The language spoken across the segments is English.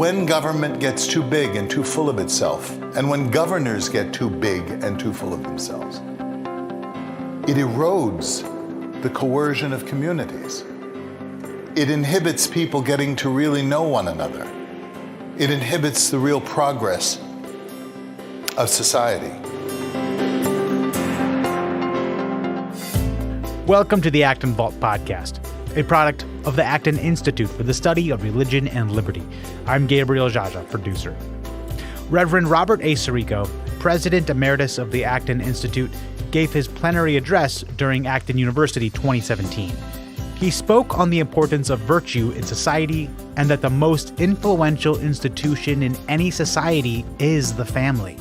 when government gets too big and too full of itself, and when governors get too big and too full of themselves, it erodes the coercion of communities. It inhibits people getting to really know one another. It inhibits the real progress of society. Welcome to the Acton Vault podcast, a product of the Acton Institute for the Study of Religion and Liberty. I'm Gabriel Jaja, producer. Reverend Robert A. Sirico, President Emeritus of the Acton Institute, gave his plenary address during Acton University 2017. He spoke on the importance of virtue in society and that the most influential institution in any society is the family.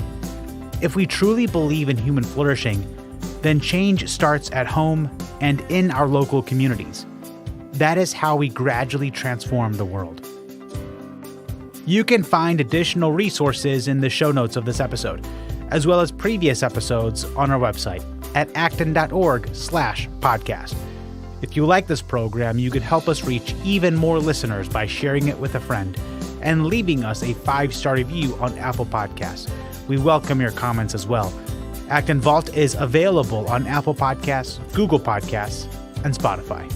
If we truly believe in human flourishing, then change starts at home and in our local communities. That is how we gradually transform the world. You can find additional resources in the show notes of this episode, as well as previous episodes on our website at acton.org/podcast. If you like this program, you could help us reach even more listeners by sharing it with a friend and leaving us a 5-star review on Apple Podcasts. We welcome your comments as well. Acton Vault is available on Apple Podcasts, Google Podcasts, and Spotify.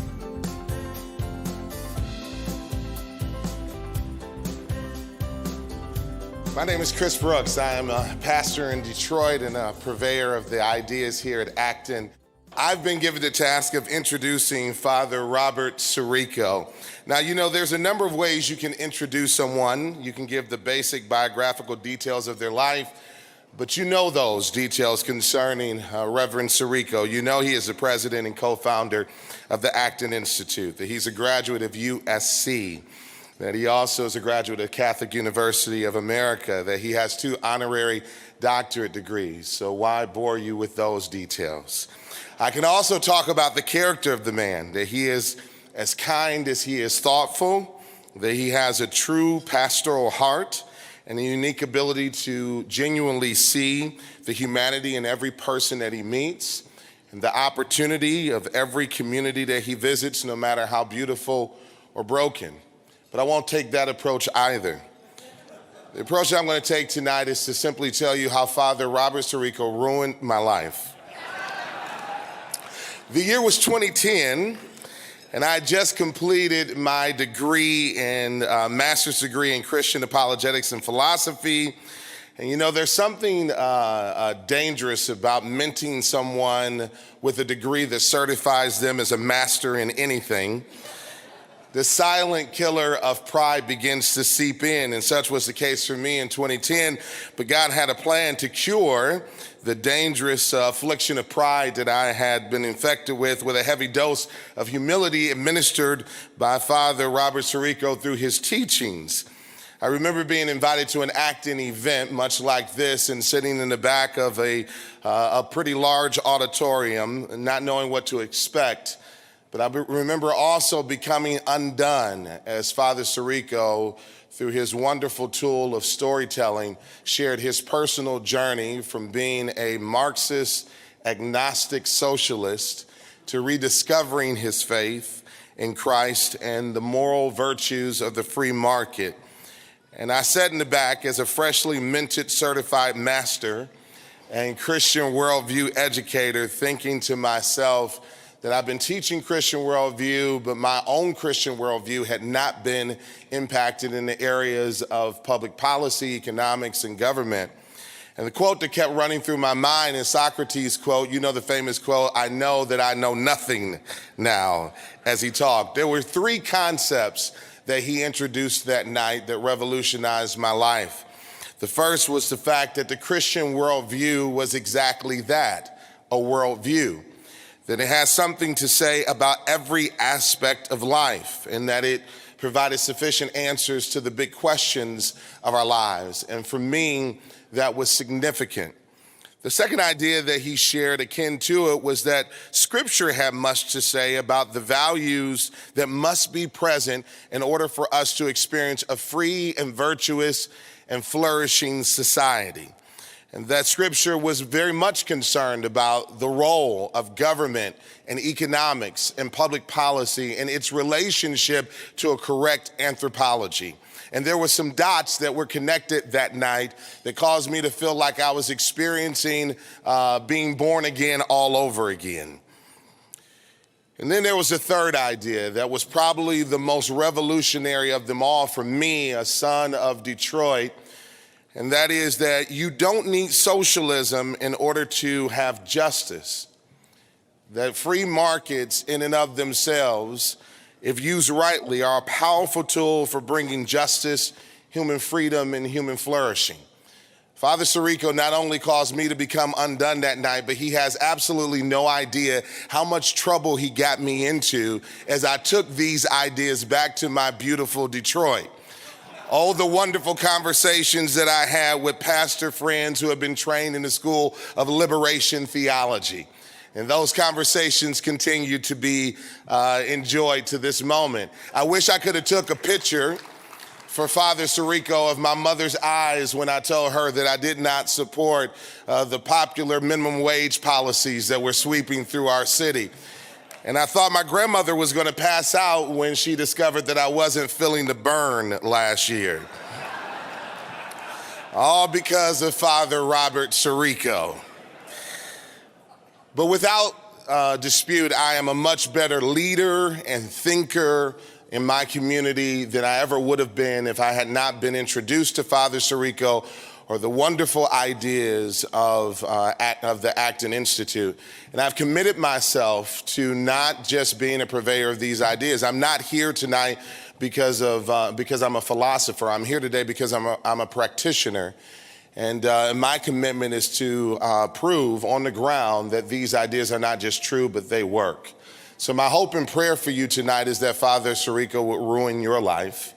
My name is Chris Brooks. I am a pastor in Detroit and a purveyor of the ideas here at Acton. I've been given the task of introducing Father Robert Sirico. Now, you know, there's a number of ways you can introduce someone. You can give the basic biographical details of their life, but you know those details concerning Reverend Sirico. You know he is the president and co-founder of the Acton Institute, that he's a graduate of USC, that he also is a graduate of Catholic University of America, that he has 2 honorary doctorate degrees. So why bore you with those details? I can also talk about the character of the man, that he is as kind as he is thoughtful, that he has a true pastoral heart and a unique ability to genuinely see the humanity in every person that he meets and the opportunity of every community that he visits, no matter how beautiful or broken. But I won't take that approach either. The approach I'm going to take tonight is to simply tell you how Father Robert Sirico ruined my life. The year was 2010, and I just completed my degree in master's degree in Christian apologetics and philosophy. And you know, there's something dangerous about minting someone with a degree that certifies them as a master in anything. The silent killer of pride begins to seep in, and such was the case for me in 2010. But God had a plan to cure the dangerous affliction of pride that I had been infected with a heavy dose of humility administered by Father Robert Sirico through his teachings. I remember being invited to an Acton event much like this and sitting in the back of a pretty large auditorium, not knowing what to expect. But I remember also becoming undone as Father Sirico, through his wonderful tool of storytelling, shared his personal journey from being a Marxist, agnostic socialist to rediscovering his faith in Christ and the moral virtues of the free market. And I sat in the back as a freshly minted certified master and Christian worldview educator, thinking to myself that I've been teaching Christian worldview, but my own Christian worldview had not been impacted in the areas of public policy, economics, and government. And the quote that kept running through my mind is Socrates' quote. You know the famous quote, "I know that I know nothing now," as he talked. There were 3 concepts that he introduced that night that revolutionized my life. The first was the fact that the Christian worldview was exactly that, a worldview. That it has something to say about every aspect of life, and that it provided sufficient answers to the big questions of our lives. And for me, that was significant. The second idea that he shared akin to it was that Scripture had much to say about the values that must be present in order for us to experience a free and virtuous and flourishing society. And that scripture was very much concerned about the role of government and economics and public policy and its relationship to a correct anthropology. And there were some dots that were connected that night that caused me to feel like I was experiencing being born again all over again. And then there was a third idea that was probably the most revolutionary of them all for me, a son of Detroit. And that is that you don't need socialism in order to have justice. That free markets in and of themselves, if used rightly, are a powerful tool for bringing justice, human freedom, and human flourishing. Father Sirico not only caused me to become undone that night, but he has absolutely no idea how much trouble he got me into as I took these ideas back to my beautiful Detroit. Oh, the wonderful conversations that I had with pastor friends who have been trained in the School of Liberation Theology. And those conversations continue to be enjoyed to this moment. I wish I could have took a picture for Father Sirico of my mother's eyes when I told her that I did not support the popular minimum wage policies that were sweeping through our city. And I thought my grandmother was going to pass out when she discovered that I wasn't feeling the burn last year. All because of Father Robert Sirico. But without dispute, I am a much better leader and thinker in my community than I ever would have been if I had not been introduced to Father Sirico or the wonderful ideas of the Acton Institute. And I've committed myself to not just being a purveyor of these ideas. I'm not here tonight because I'm a philosopher. I'm here today because I'm a practitioner. And my commitment is to prove on the ground that these ideas are not just true, but they work. So my hope and prayer for you tonight is that Father Sirico will ruin your life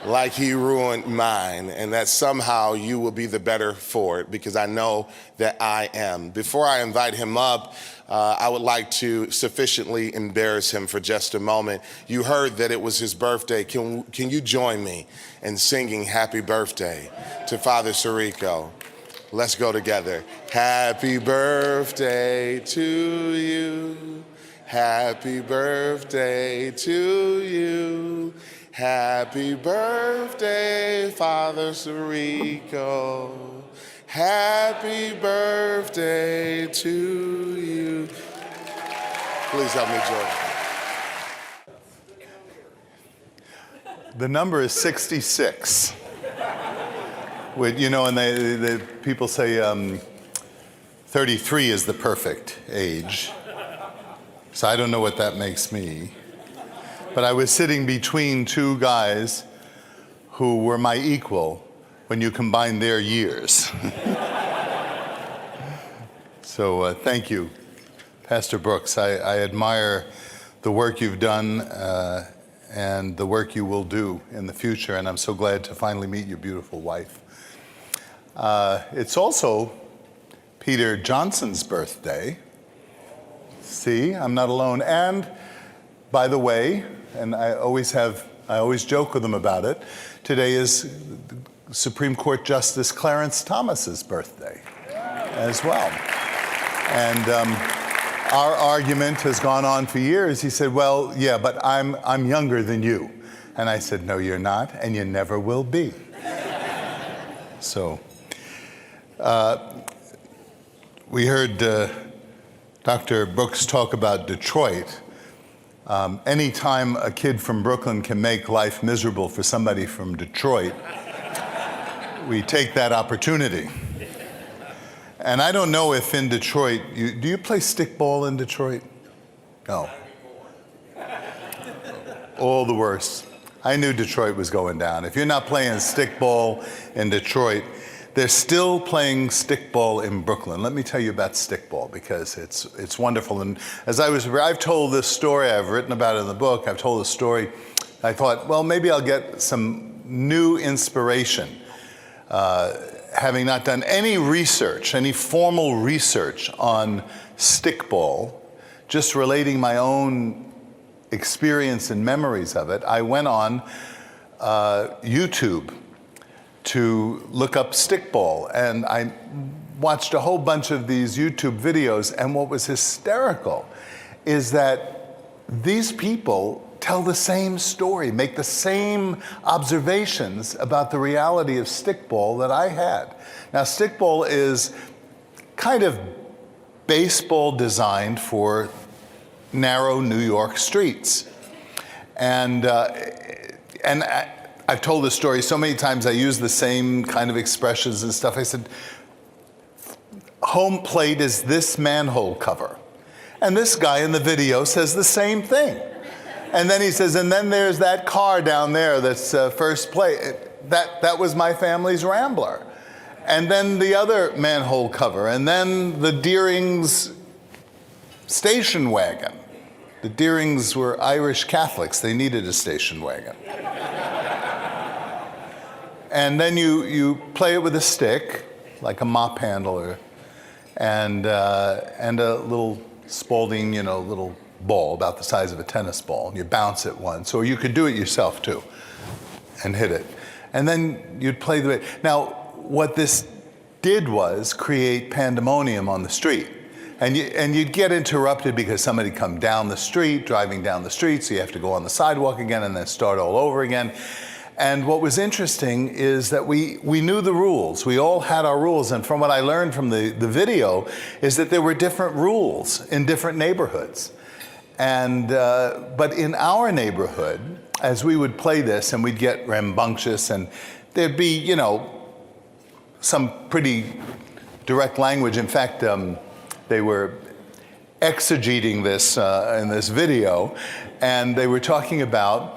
like he ruined mine, and that somehow you will be the better for it, because I know that I am. Before I invite him up, I would like to sufficiently embarrass him for just a moment. You heard that it was his birthday. Can you join me in singing happy birthday to Father Sirico? Let's go together. Happy birthday to you. Happy birthday to you. Happy birthday, Father Sirico. Happy birthday to you. Please help me join. The number is 66. And the people say 33 is the perfect age. So I don't know what that makes me. But I was sitting between two guys who were my equal when you combine their years. So thank you, Pastor Brooks. I admire the work you've done and the work you will do in the future, and I'm so glad to finally meet your beautiful wife. It's also Peter Johnson's birthday. See, I'm not alone. And by the way, and I always joke with them about it, today is Supreme Court Justice Clarence Thomas's birthday as well. And our argument has gone on for years. He said, well, yeah, but I'm younger than you. And I said, no, you're not, and you never will be. So we heard Dr. Brooks talk about Detroit. Anytime a kid from Brooklyn can make life miserable for somebody from Detroit, we take that opportunity. And I don't know if in Detroit, do you play stickball in Detroit? No. All the worst. I knew Detroit was going down. If you're not playing stickball in Detroit, they're still playing stickball in Brooklyn. Let me tell you about stickball, because it's wonderful. And I've told this story, I've written about it in the book, I've told this story. I thought, well, maybe I'll get some new inspiration. Having not done any research, any formal research on stickball, just relating my own experience and memories of it, I went on YouTube to look up stickball, and I watched a whole bunch of these YouTube videos, and what was hysterical is that these people tell the same story, make the same observations about the reality of stickball that I had. Now, stickball is kind of baseball designed for narrow New York streets. And I've told this story so many times, I use the same kind of expressions and stuff. I said, home plate is this manhole cover. And this guy in the video says the same thing. And then he says, and then there's that car down there that's first plate. That was my family's Rambler. And then the other manhole cover. And then the Deering's station wagon. The Deerings were Irish Catholics. They needed a station wagon. And then you play it with a stick, like a mop handle, and a little Spalding, little ball about the size of a tennis ball. And you bounce it once, or you could do it yourself too, and hit it. And then you'd play the. Now, what this did was create pandemonium on the street. And you'd get interrupted because somebody come down the street, driving down the street, so you have to go on the sidewalk again and then start all over again. And what was interesting is that we knew the rules. We all had our rules. And from what I learned from the video is that there were different rules in different neighborhoods. And but in our neighborhood, as we would play this and we'd get rambunctious and there'd be, some pretty direct language. In fact, they were exegeting this in this video, and they were talking about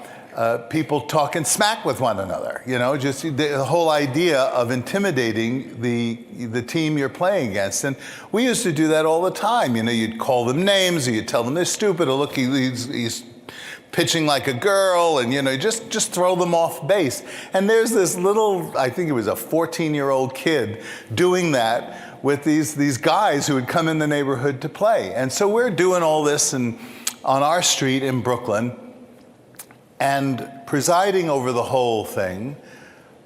people talking smack with one another. Just the whole idea of intimidating the team you're playing against. And we used to do that all the time. You'd call them names, or you'd tell them they're stupid, or look, he's pitching like a girl, and just throw them off base. And there's this little, I think it was a 14-year-old kid doing that with these guys who would come in the neighborhood to play. And so we're doing all this on our street in Brooklyn, and presiding over the whole thing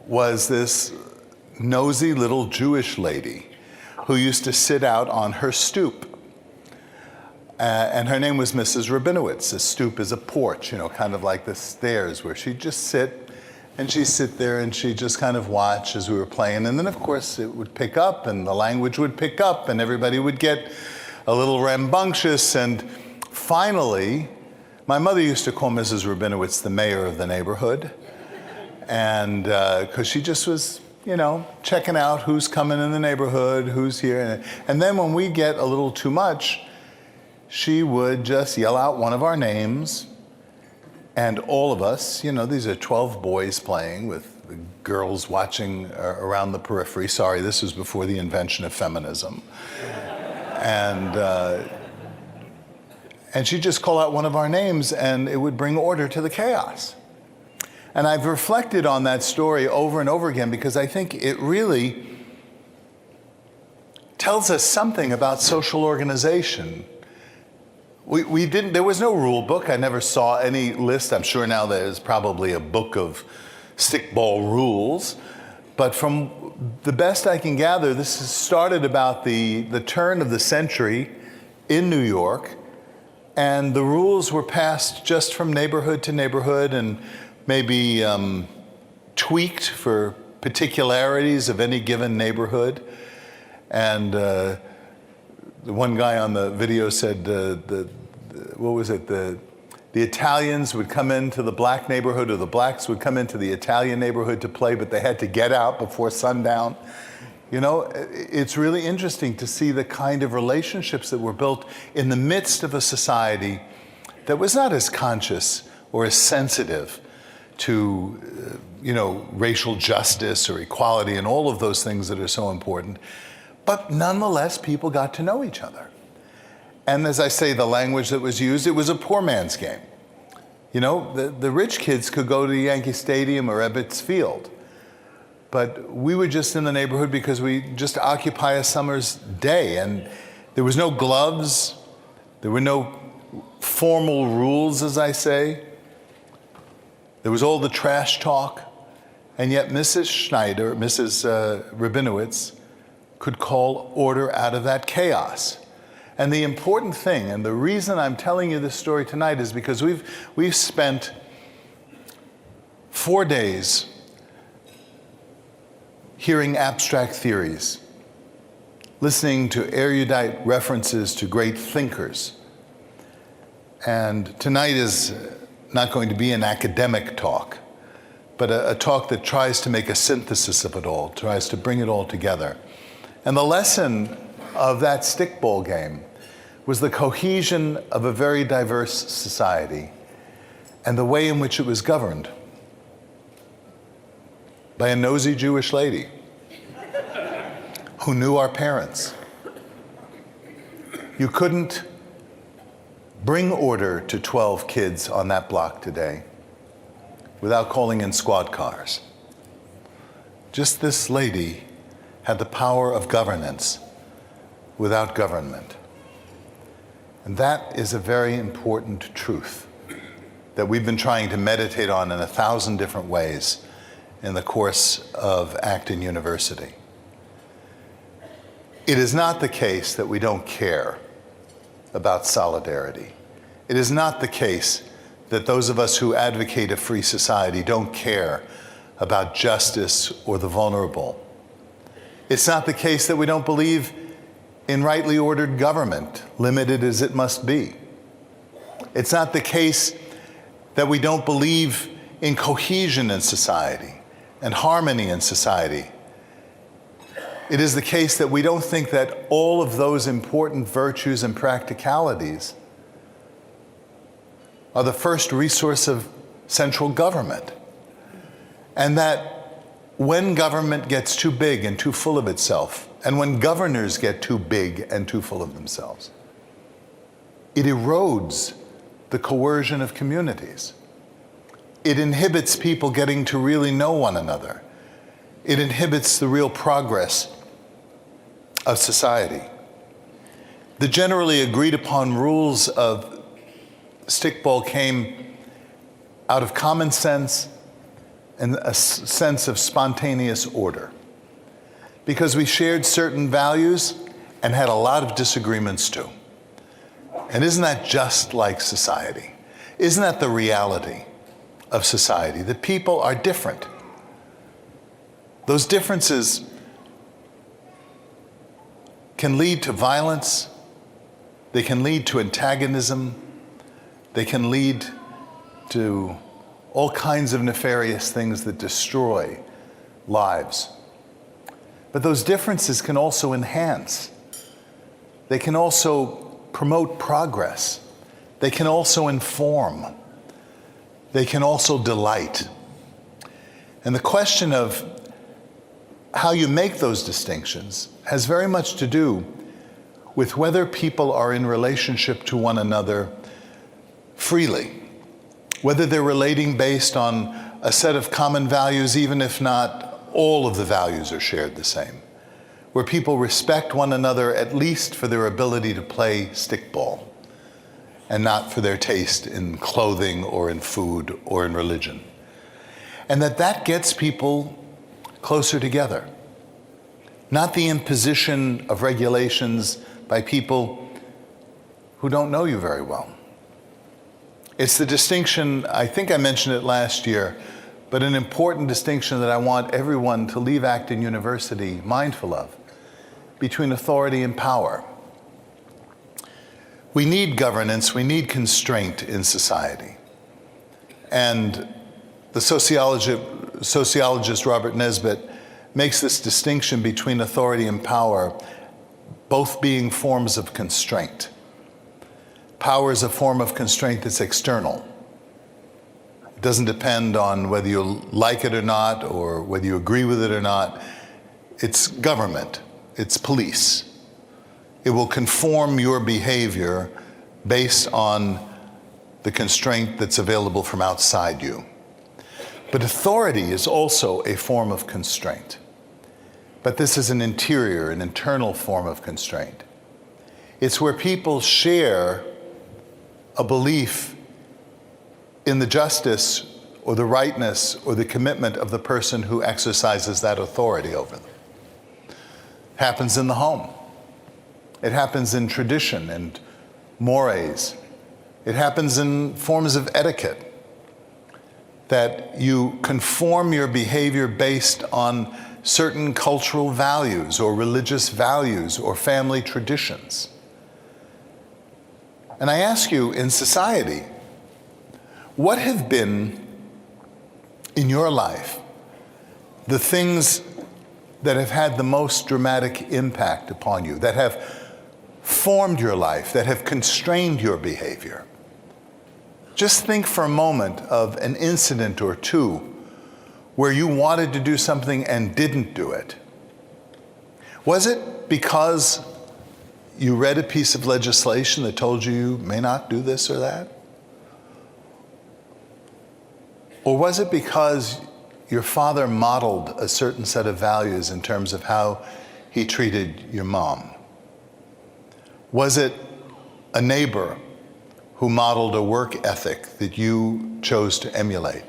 was this nosy little Jewish lady who used to sit out on her stoop. And her name was Mrs. Rabinowitz. A stoop is a porch, kind of like the stairs where she'd just sit, and she'd sit there and she'd just kind of watch as we were playing. And then, of course, it would pick up and the language would pick up and everybody would get a little rambunctious. And finally, my mother used to call Mrs. Rabinowitz the mayor of the neighborhood. And because she just was, checking out who's coming in the neighborhood, who's here. And then when we get a little too much, she would just yell out one of our names, and all of us, these are 12 boys playing with the girls watching around the periphery. Sorry, this was before the invention of feminism. And she'd just call out one of our names, and it would bring order to the chaos. And I've reflected on that story over and over again because I think it really tells us something about social organization. There was no rule book. I never saw any list. I'm sure now there's probably a book of stickball rules. But from the best I can gather, this started about the turn of the century in New York. And the rules were passed just from neighborhood to neighborhood and maybe tweaked for particularities of any given neighborhood. And the one guy on the video said, what was it? The Italians would come into the black neighborhood, or the blacks would come into the Italian neighborhood to play, but they had to get out before sundown. It's really interesting to see the kind of relationships that were built in the midst of a society that was not as conscious or as sensitive to, racial justice or equality and all of those things that are so important. But nonetheless, people got to know each other. And as I say, the language that was used, it was a poor man's game. The rich kids could go to Yankee Stadium or Ebbets Field. But we were just in the neighborhood because we just occupy a summer's day. And there was no gloves. There were no formal rules, as I say. There was all the trash talk. And yet Mrs. Rabinowitz, could call order out of that chaos. And the important thing, and the reason I'm telling you this story tonight, is because we've spent 4 days hearing abstract theories, listening to erudite references to great thinkers. And tonight is not going to be an academic talk, but a talk that tries to make a synthesis of it all, tries to bring it all together. And the lesson of that stickball game was the cohesion of a very diverse society and the way in which it was governed by a nosy Jewish lady who knew our parents. You couldn't bring order to 12 kids on that block today without calling in squad cars. Just this lady had the power of governance without government. And that is a very important truth that we've been trying to meditate on in 1,000 different ways in the course of Acton University. It is not the case that we don't care about solidarity. It is not the case that those of us who advocate a free society don't care about justice or the vulnerable. It's not the case that we don't believe in rightly ordered government, limited as it must be. It's not the case that we don't believe in cohesion in society and harmony in society. It is the case that we don't think that all of those important virtues and practicalities are the first resource of central government. And that when government gets too big and too full of itself, and when governors get too big and too full of themselves, it erodes the coercion of communities. It inhibits people getting to really know one another. It inhibits the real progress of society. The generally agreed upon rules of stickball came out of common sense and a sense of spontaneous order, because we shared certain values and had a lot of disagreements too. And isn't that just like society? Isn't that the reality of society? That people are different. Those differences can lead to violence, they can lead to antagonism, they can lead to all kinds of nefarious things that destroy lives. But those differences can also enhance. They can also promote progress. They can also inform. They can also delight. And the question of how you make those distinctions has very much to do with whether people are in relationship to one another freely, whether they're relating based on a set of common values, even if not all of the values are shared the same, where people respect one another at least for their ability to play stickball and not for their taste in clothing or in food or in religion. And that gets people closer together. Not the imposition of regulations by people who don't know you very well. It's the distinction, I think I mentioned it last year, but an important distinction that I want everyone to leave Acton University mindful of, between authority and power. We need governance, we need constraint in society. And the sociologist Robert Nesbitt makes this distinction between authority and power, both being forms of constraint. Power is a form of constraint that's external. It doesn't depend on whether you like it or not, or whether you agree with it or not. It's government, it's police. It will conform your behavior based on the constraint that's available from outside you. But authority is also a form of constraint. But this is an interior, an internal form of constraint. It's where people share a belief in the justice or the rightness or the commitment of the person who exercises that authority over them. It happens in the home. It happens in tradition and mores. It happens in forms of etiquette, that you conform your behavior based on certain cultural values or religious values or family traditions. And I ask you, in society, what have been, in your life, the things that have had the most dramatic impact upon you, that have formed your life, that have constrained your behavior? Just think for a moment of an incident or two where you wanted to do something and didn't do it. Was it because you read a piece of legislation that told you may not do this or that? Or was it because your father modeled a certain set of values in terms of how he treated your mom? Was it a neighbor who modeled a work ethic that you chose to emulate?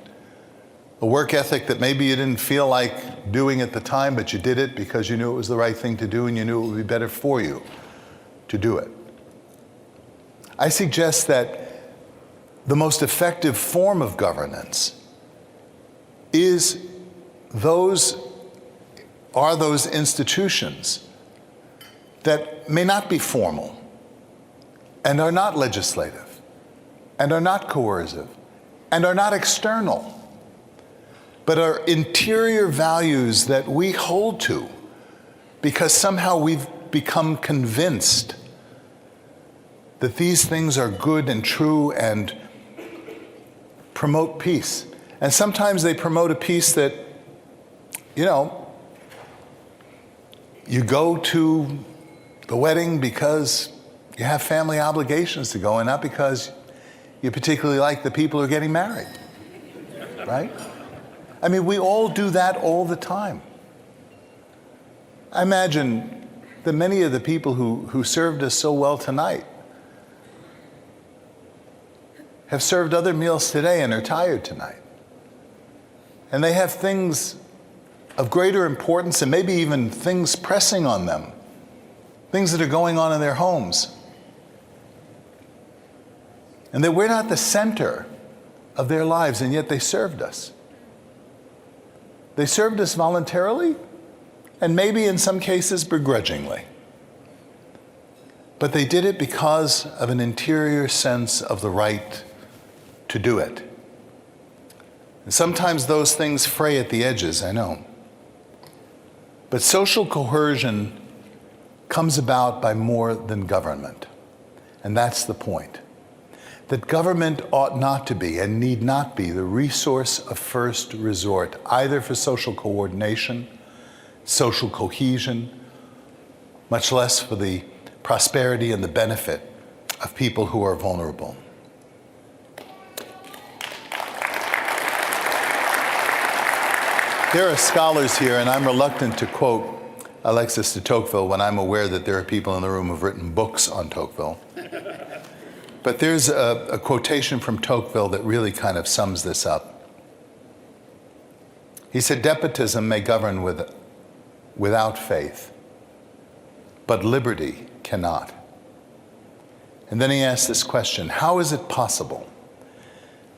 A work ethic that maybe you didn't feel like doing at the time, but you did it because you knew it was the right thing to do and you knew it would be better for you to do it. I suggest that the most effective form of governance are those institutions that may not be formal and are not legislative and are not coercive and are not external, but are interior values that we hold to because somehow we've become convinced that these things are good and true and promote peace. And sometimes they promote a peace that, you go to the wedding because you have family obligations to go and not because you particularly like the people who are getting married, right? I mean, we all do that all the time. I imagine that many of the people who served us so well tonight have served other meals today and are tired tonight. And they have things of greater importance and maybe even things pressing on them, things that are going on in their homes. And that we're not the center of their lives, and yet they served us. They served us voluntarily, and maybe in some cases begrudgingly. But they did it because of an interior sense of the right to do it. And sometimes those things fray at the edges, I know. But social coercion comes about by more than government. And that's the point. That government ought not to be and need not be the resource of first resort, either for social coordination, social cohesion, much less for the prosperity and the benefit of people who are vulnerable. There are scholars here, and I'm reluctant to quote Alexis de Tocqueville when I'm aware that there are people in the room who have written books on Tocqueville. But there's a quotation from Tocqueville that really kind of sums this up. He said, "Despotism may govern without faith, but liberty cannot." And then he asked this question: how is it possible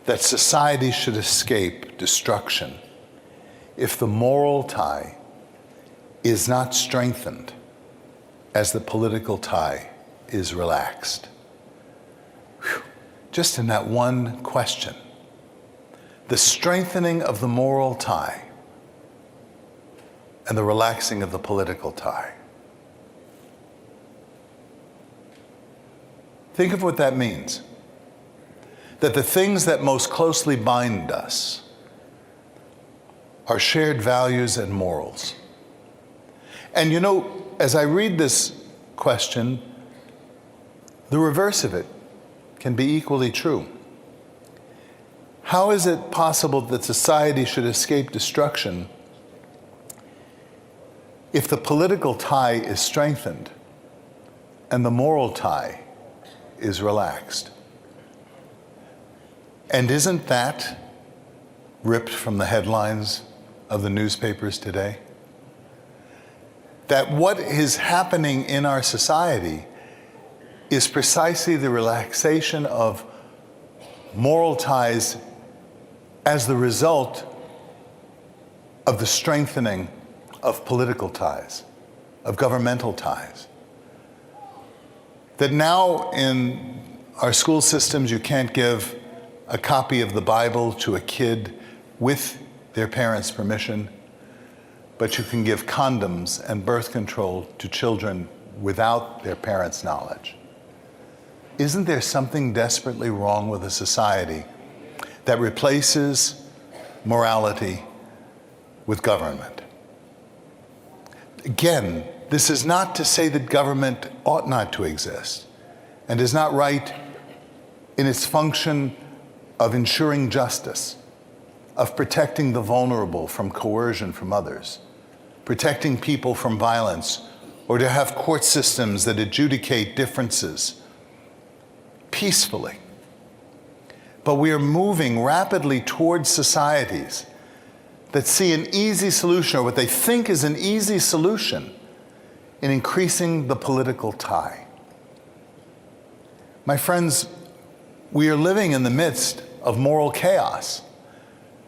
that society should escape destruction if the moral tie is not strengthened as the political tie is relaxed? Whew. Just in that one question, the strengthening of the moral tie and the relaxing of the political tie. Think of what that means. That the things that most closely bind us are shared values and morals. And as I read this question, the reverse of it can be equally true. How is it possible that society should escape destruction if the political tie is strengthened and the moral tie is relaxed? And isn't that ripped from the headlines of the newspapers today? that what is happening in our society is precisely the relaxation of moral ties as the result of the strengthening of political ties, of governmental ties. That now in our school systems, you can't give a copy of the Bible to a kid with their parents' permission, but you can give condoms and birth control to children without their parents' knowledge. Isn't there something desperately wrong with a society that replaces morality with government? Again, this is not to say that government ought not to exist and is not right in its function of ensuring justice, of protecting the vulnerable from coercion from others, protecting people from violence, or to have court systems that adjudicate differences peacefully. But we are moving rapidly towards societies that see an easy solution, or what they think is an easy solution, in increasing the political tie. My friends, we are living in the midst of moral chaos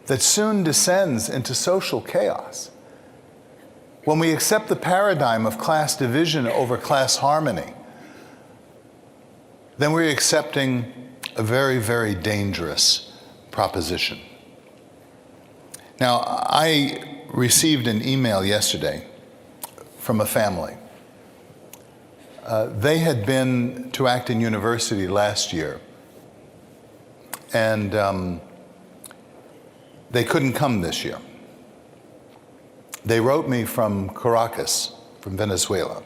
that soon descends into social chaos. When we accept the paradigm of class division over class harmony, then we're accepting a very, very dangerous proposition. Now, I received an email yesterday from a family. They had been to Acton University last year, and they couldn't come this year. They wrote me from Caracas, from Venezuela.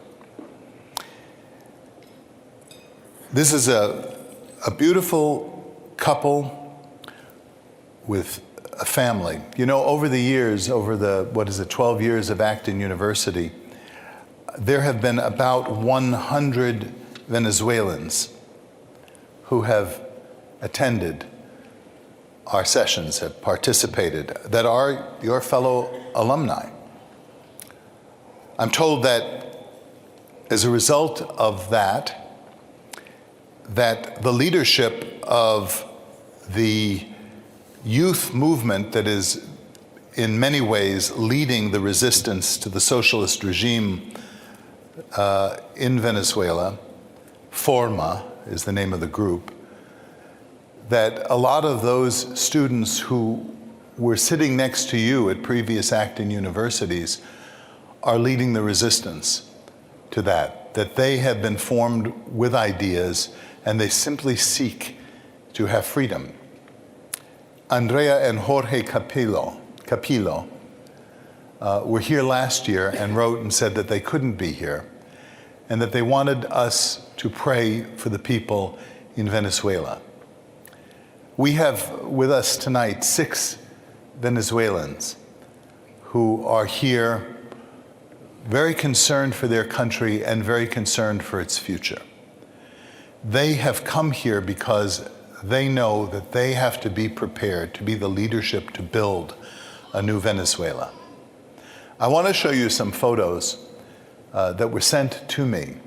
This is a beautiful couple with a family. You know, over the years, over the, 12 years of Acton University, there have been about 100 Venezuelans who have attended our sessions, have participated, that are your fellow alumni. I'm told that as a result of that the leadership of the youth movement that is in many ways leading the resistance to the socialist regime in Venezuela, Forma is the name of the group, that a lot of those students who were sitting next to you at previous Acton universities are leading the resistance to that they have been formed with ideas and they simply seek to have freedom. Andrea and Jorge Capillo were here last year and wrote and said that they couldn't be here and that they wanted us to pray for the people in Venezuela. We have with us tonight 6 Venezuelans who are here very concerned for their country and very concerned for its future. They have come here because they know that they have to be prepared to be the leadership to build a new Venezuela. I want to show you some photos that were sent to me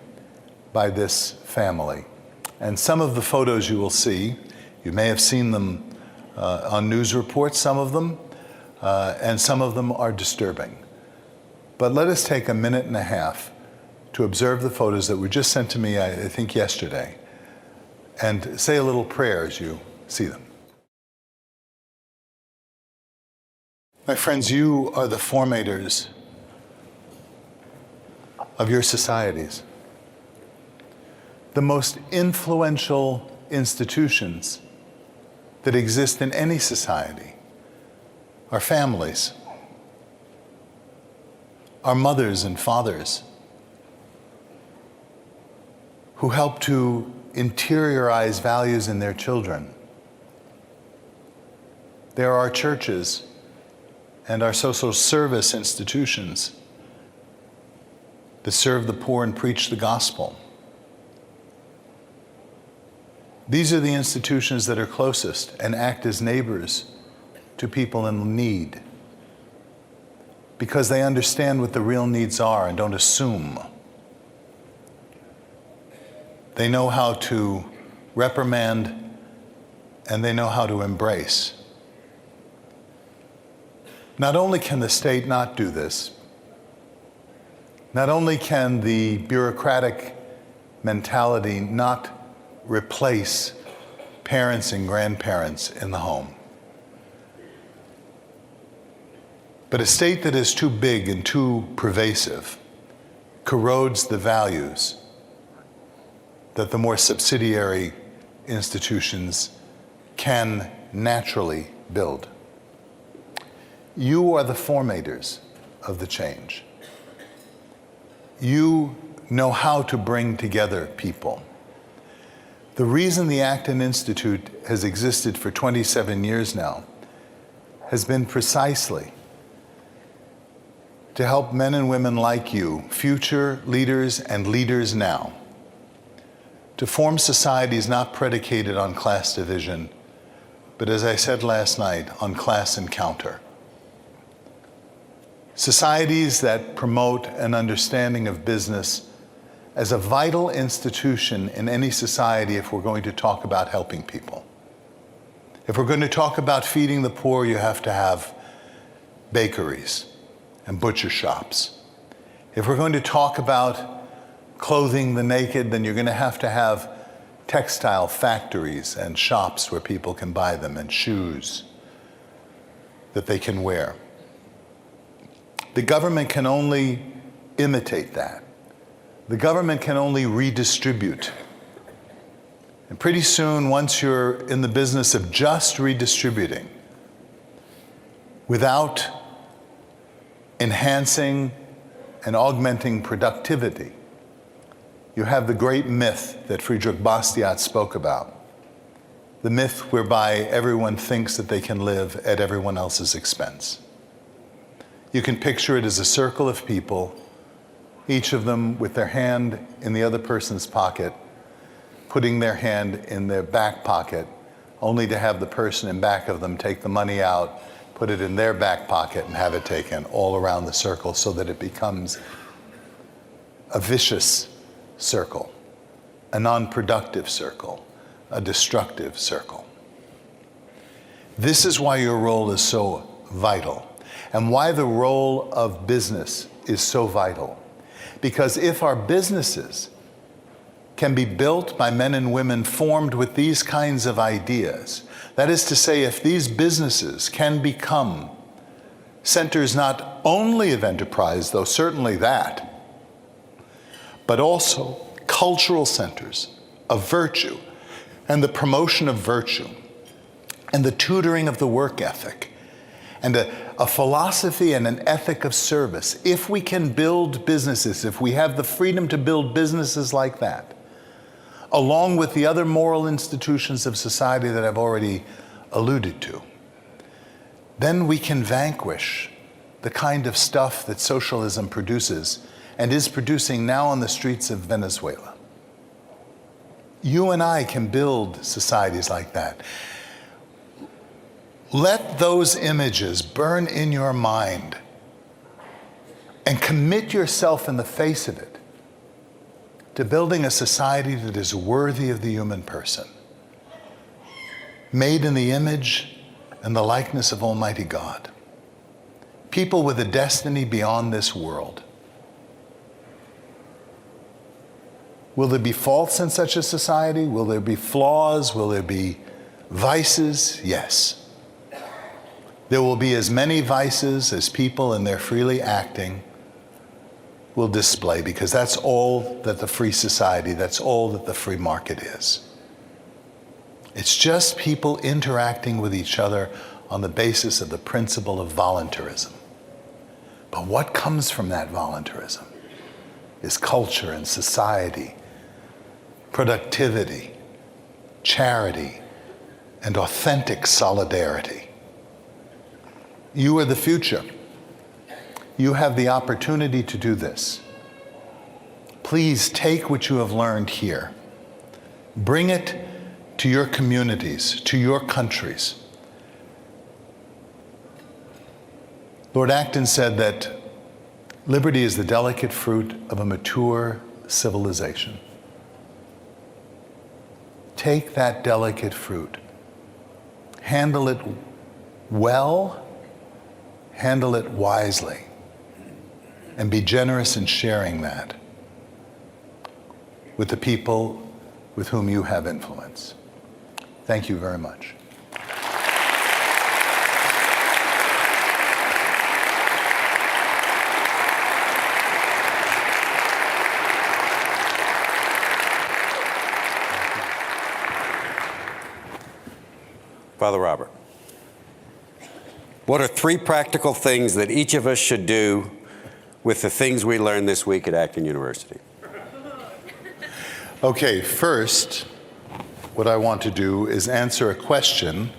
by this family. And some of the photos you will see, you may have seen them on news reports, some of them, and some of them are disturbing. But let us take a minute and a half to observe the photos that were just sent to me, I think yesterday, and say a little prayer as you see them. My friends, you are the formators of your societies. The most influential institutions that exist in any society are families, our mothers and fathers who help to interiorize values in their children. There are churches and our social service institutions that serve the poor and preach the gospel. These are the institutions that are closest and act as neighbors to people in need. because they understand what the real needs are and don't assume. They know how to reprimand and they know how to embrace. Not only can the state not do this, not only can the bureaucratic mentality not replace parents and grandparents in the home, but a state that is too big and too pervasive corrodes the values that the more subsidiary institutions can naturally build. You are the formators of the change. You know how to bring together people. The reason the Acton Institute has existed for 27 years now has been precisely to help men and women like you, future leaders and leaders now, to form societies not predicated on class division, but as I said last night, on class encounter. Societies that promote an understanding of business as a vital institution in any society if we're going to talk about helping people. If we're going to talk about feeding the poor, you have to have bakeries and butcher shops. If we're going to talk about clothing the naked, then you're going to have textile factories and shops where people can buy them and shoes that they can wear. The government can only imitate that. The government can only redistribute. And pretty soon, once you're in the business of just redistributing, without enhancing and augmenting productivity, you have the great myth that Friedrich Bastiat spoke about, the myth whereby everyone thinks that they can live at everyone else's expense. You can picture it as a circle of people, each of them with their hand in the other person's pocket, putting their hand in their back pocket, only to have the person in back of them take the money out, put it in their back pocket, and have it taken all around the circle so that it becomes a vicious circle, a non-productive circle, a destructive circle. This is why your role is so vital, and why the role of business is so vital. Because if our businesses can be built by men and women formed with these kinds of ideas, that is to say, if these businesses can become centers not only of enterprise, though certainly that, but also cultural centers of virtue and the promotion of virtue and the tutoring of the work ethic and a philosophy and an ethic of service. If we can build businesses, if we have the freedom to build businesses like that, along with the other moral institutions of society that I've already alluded to, then we can vanquish the kind of stuff that socialism produces and is producing now on the streets of Venezuela. You and I can build societies like that. Let those images burn in your mind and commit yourself in the face of it to building a society that is worthy of the human person, made in the image and the likeness of Almighty God. People with a destiny beyond this world. Will there be faults in such a society? Will there be flaws? Will there be vices? Yes. There will be as many vices as people in their freely acting will display, because that's all that the free society, that's all that the free market is. It's just people interacting with each other on the basis of the principle of voluntarism. But what comes from that voluntarism is culture and society, productivity, charity, and authentic solidarity. You are the future. You have the opportunity to do this. Please take what you have learned here. Bring it to your communities, to your countries. Lord Acton said that liberty is the delicate fruit of a mature civilization. Take that delicate fruit, handle it well, handle it wisely, and be generous in sharing that with the people with whom you have influence. Thank you very much. Father Robert, what are 3 practical things that each of us should do with the things we learned this week at Acton University? Okay, first, what I want to do is answer a question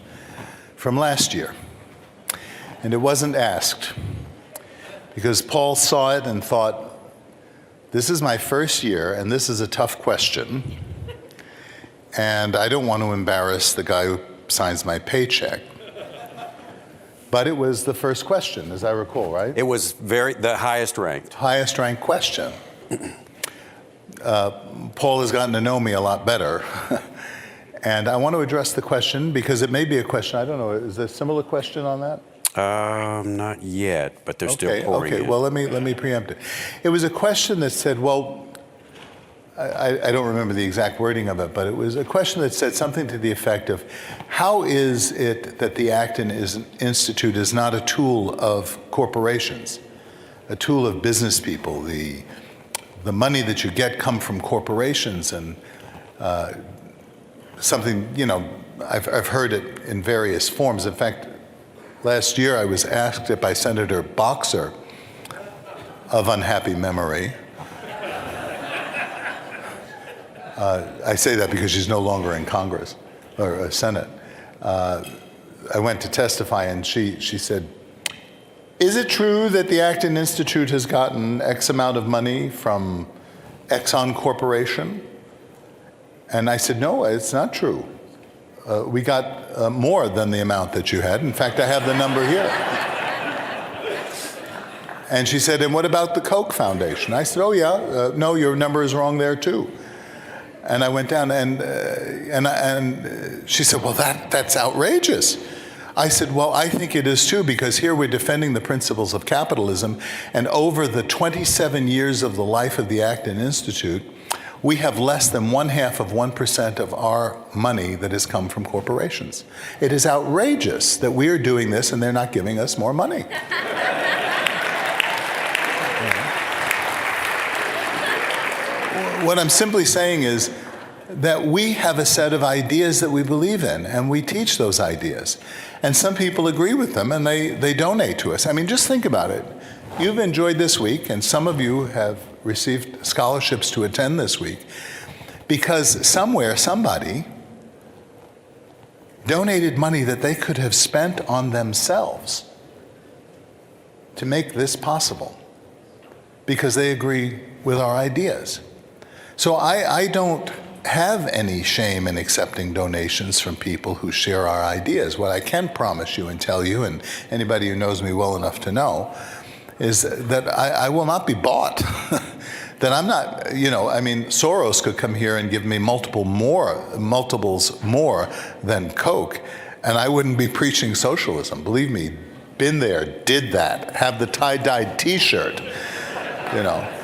from last year. And it wasn't asked because Paul saw it and thought, this is my first year and this is a tough question. And I don't want to embarrass the guy who signs my paycheck. But it was the first question, as I recall, right? It was the highest ranked. Highest ranked question. Paul has gotten to know me a lot better. And I want to address the question because it may be a question, I don't know, is there a similar question on that? Not yet, but they're still pouring in. Well, let me preempt it. It was a question that said, well, I don't remember the exact wording of it, but it was a question that said something to the effect of, how is it that the Acton Institute is not a tool of corporations, a tool of business people? The money that you get come from corporations, and something, you know, I've heard it in various forms. In fact, last year I was asked it by Senator Boxer, of unhappy memory. I say that because she's no longer in Congress or Senate. I went to testify and she said, is it true that the Acton Institute has gotten X amount of money from Exxon Corporation? And I said, no, it's not true. We got more than the amount that you had. In fact, I have the number here. And she said, and what about the Koch Foundation? I said, oh yeah, no, your number is wrong there too. And I went down and she said, well, that's outrageous. I said, well, I think it is too, because here we're defending the principles of capitalism, and over the 27 years of the life of the Acton Institute, we have less than 0.5% of our money that has come from corporations. It is outrageous that we are doing this and they're not giving us more money. What I'm simply saying is that we have a set of ideas that we believe in, and we teach those ideas. And some people agree with them, and they donate to us. I mean, just think about it. You've enjoyed this week, and some of you have received scholarships to attend this week, because somewhere, somebody donated money that they could have spent on themselves to make this possible, because they agree with our ideas. So I don't have any shame in accepting donations from people who share our ideas. What I can promise you and tell you, and anybody who knows me well enough to know, is that I will not be bought. That I'm not, you know, I mean, Soros could come here and give me multiples more than Coke, and I wouldn't be preaching socialism. Believe me, been there, did that, have the tie-dyed T-shirt, you know.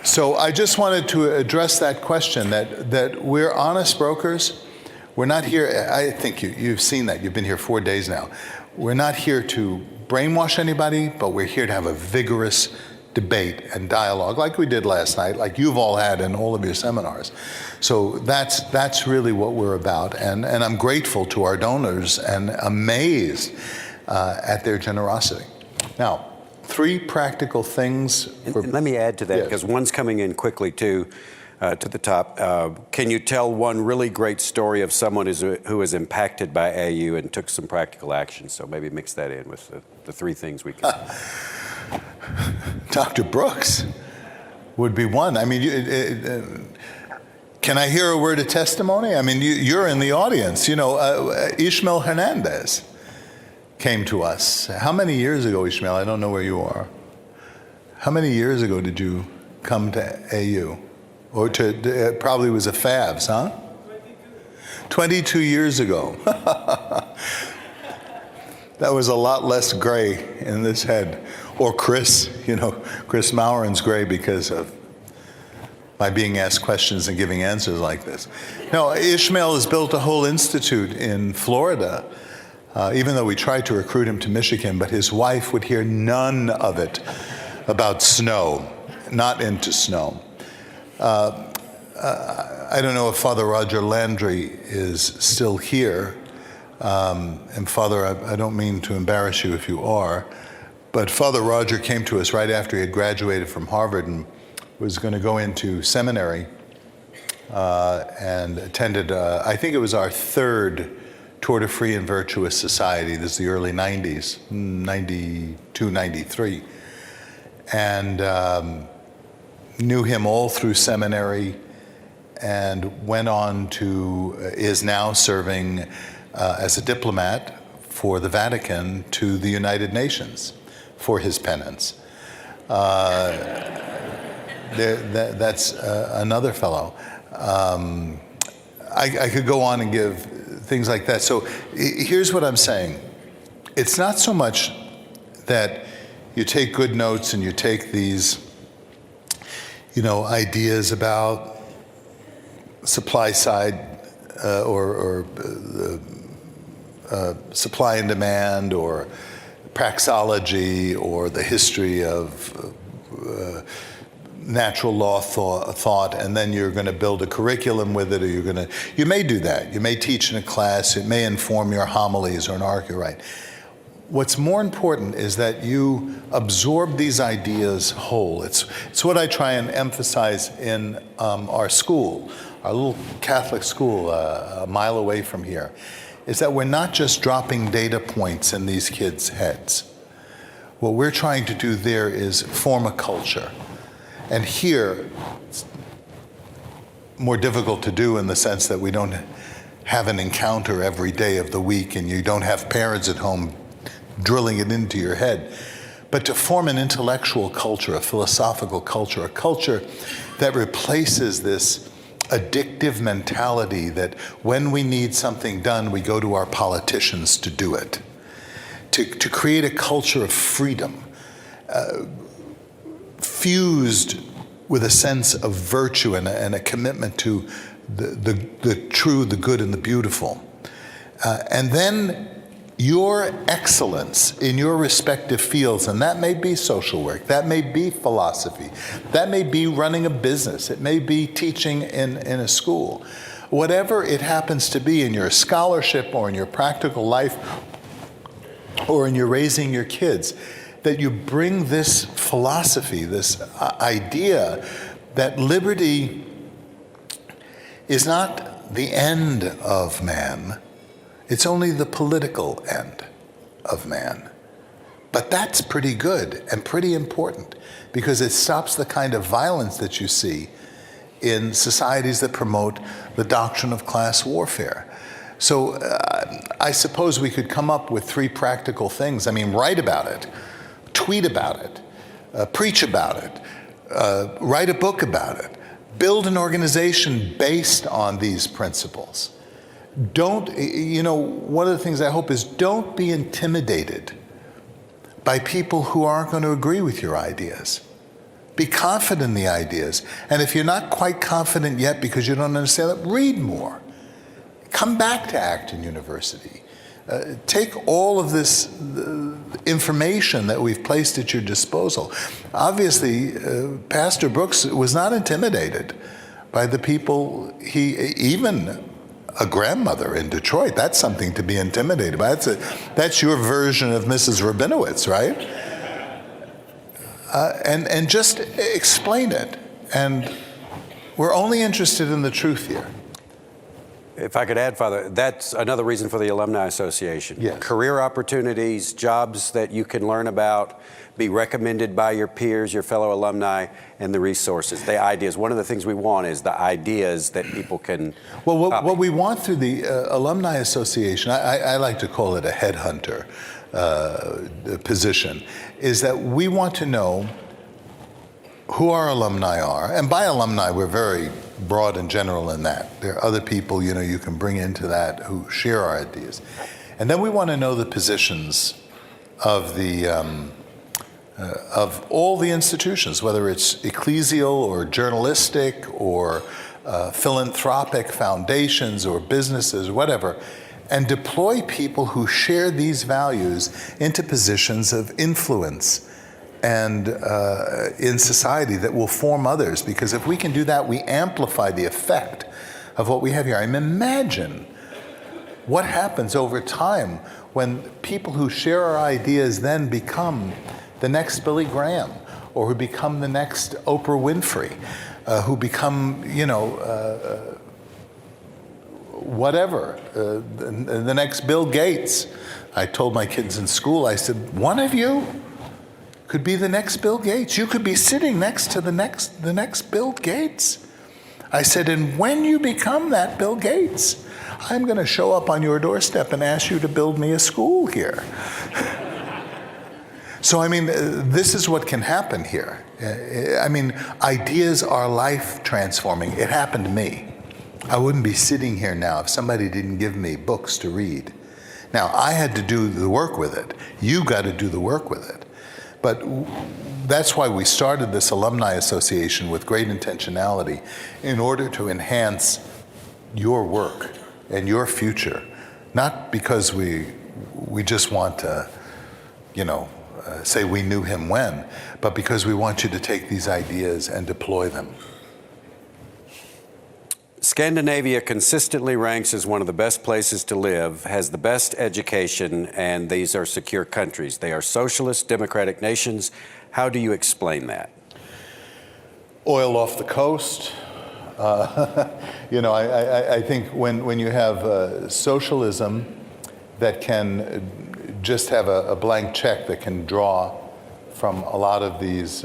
So I just wanted to address that question, that we're honest brokers. We're not here, I think you've seen that, you've been here 4 days now. We're not here to brainwash anybody, but we're here to have a vigorous debate and dialogue like we did last night, like you've all had in all of your seminars. So that's really what we're about, and I'm grateful to our donors and amazed at their generosity. Now, 3 practical things. Let me add to that, because one's coming in quickly too, to the top. Can you tell one really great story of someone who was impacted by AU and took some practical action? So maybe mix that in with the 3 things we can. Dr. Brooks would be one. I mean, can I hear a word of testimony? I mean, you're in the audience. You know, Ishmael Hernandez. came to us. How many years ago, Ishmael? I don't know where you are. How many years ago did you come to AU? Or to, it probably was a FABS, huh? 22 years ago. That was a lot less gray in this head. Or Chris, Chris Maurin's gray because of my being asked questions and giving answers like this. No, Ishmael has built a whole institute in Florida, even though we tried to recruit him to Michigan, but his wife would hear none of it about snow, not into snow. I don't know if Father Roger Landry is still here. And Father, I don't mean to embarrass you if you are, but Father Roger came to us right after he had graduated from Harvard and was going to go into seminary and attended, I think it was our third Tour de Free and Virtuous Society. This is the early 90s, 92, 93. And knew him all through seminary and went on to, is now serving as a diplomat for the Vatican to the United Nations for his penance. That's another fellow. I could go on and give things like that. So here's what I'm saying. It's not so much that you take good notes and you take these, ideas about supply side or supply and demand or praxology or the history of natural law thought, and then you're going to build a curriculum with it, or you may do that. You may teach in a class. It may inform your homilies or an archirite. What's more important is that you absorb these ideas whole. It's what I try and emphasize in our school, our little Catholic school a mile away from here, is that we're not just dropping data points in these kids' heads. What we're trying to do there is form a culture. And here, it's more difficult to do in the sense that we don't have an encounter every day of the week and you don't have parents at home drilling it into your head. But to form an intellectual culture, a philosophical culture, a culture that replaces this addictive mentality that when we need something done, we go to our politicians to do it. To create a culture of freedom, fused with a sense of virtue and a commitment to the true, the good, and the beautiful. And then your excellence in your respective fields, and that may be social work, that may be philosophy, that may be running a business, it may be teaching in a school. Whatever it happens to be in your scholarship or in your practical life or in your raising your kids, that you bring this philosophy, this idea that liberty is not the end of man, it's only the political end of man. But that's pretty good and pretty important because it stops the kind of violence that you see in societies that promote the doctrine of class warfare. So I suppose we could come up with 3 practical things. Write about it, tweet about it, preach about it, write a book about it, build an organization based on these principles. Don't, one of the things I hope is don't be intimidated by people who aren't going to agree with your ideas. Be confident in the ideas. And if you're not quite confident yet because you don't understand it, read more. Come back to Acton University. Take all of this information that we've placed at your disposal. Obviously, Pastor Brooks was not intimidated by the people even a grandmother in Detroit, that's something to be intimidated by. That's your version of Mrs. Rabinowitz, right? And just explain it. And we're only interested in the truth here. If I could add, Father, that's another reason for the Alumni Association. Yes. Career opportunities, jobs that you can learn about, be recommended by your peers, your fellow alumni, and the resources, the ideas. One of the things we want is the ideas that people can Well, what we want through the Alumni Association, I like to call it a headhunter. position, is that we want to know who our alumni are. And by alumni, we're very broad and general in that. There are other people, you can bring into that who share our ideas. And then we want to know the positions of of all the institutions, whether it's ecclesial or journalistic or philanthropic foundations or businesses, whatever, and deploy people who share these values into positions of influence and in society that will form others. Because if we can do that, we amplify the effect of what we have here. I mean, imagine what happens over time when people who share our ideas then become the next Billy Graham, or who become the next Oprah Winfrey, who become, whatever, the next Bill Gates. I told my kids in school, I said, one of you could be the next Bill Gates. You could be sitting next to the next Bill Gates. I said, and when you become that Bill Gates, I'm going to show up on your doorstep and ask you to build me a school here. So, I mean, this is what can happen here. I mean, ideas are life transforming. It happened to me. I wouldn't be sitting here now if somebody didn't give me books to read. Now, I had to do the work with it. You got to do the work with it. But that's why we started this alumni association with great intentionality, in order to enhance your work and your future. Not because we just want to, say we knew him when, but because we want you to take these ideas and deploy them. Scandinavia consistently ranks as one of the best places to live, has the best education, and these are secure countries. They are socialist, democratic nations. How do you explain that? Oil off the coast. I think when you have socialism that can just have a blank check that can draw from a lot of these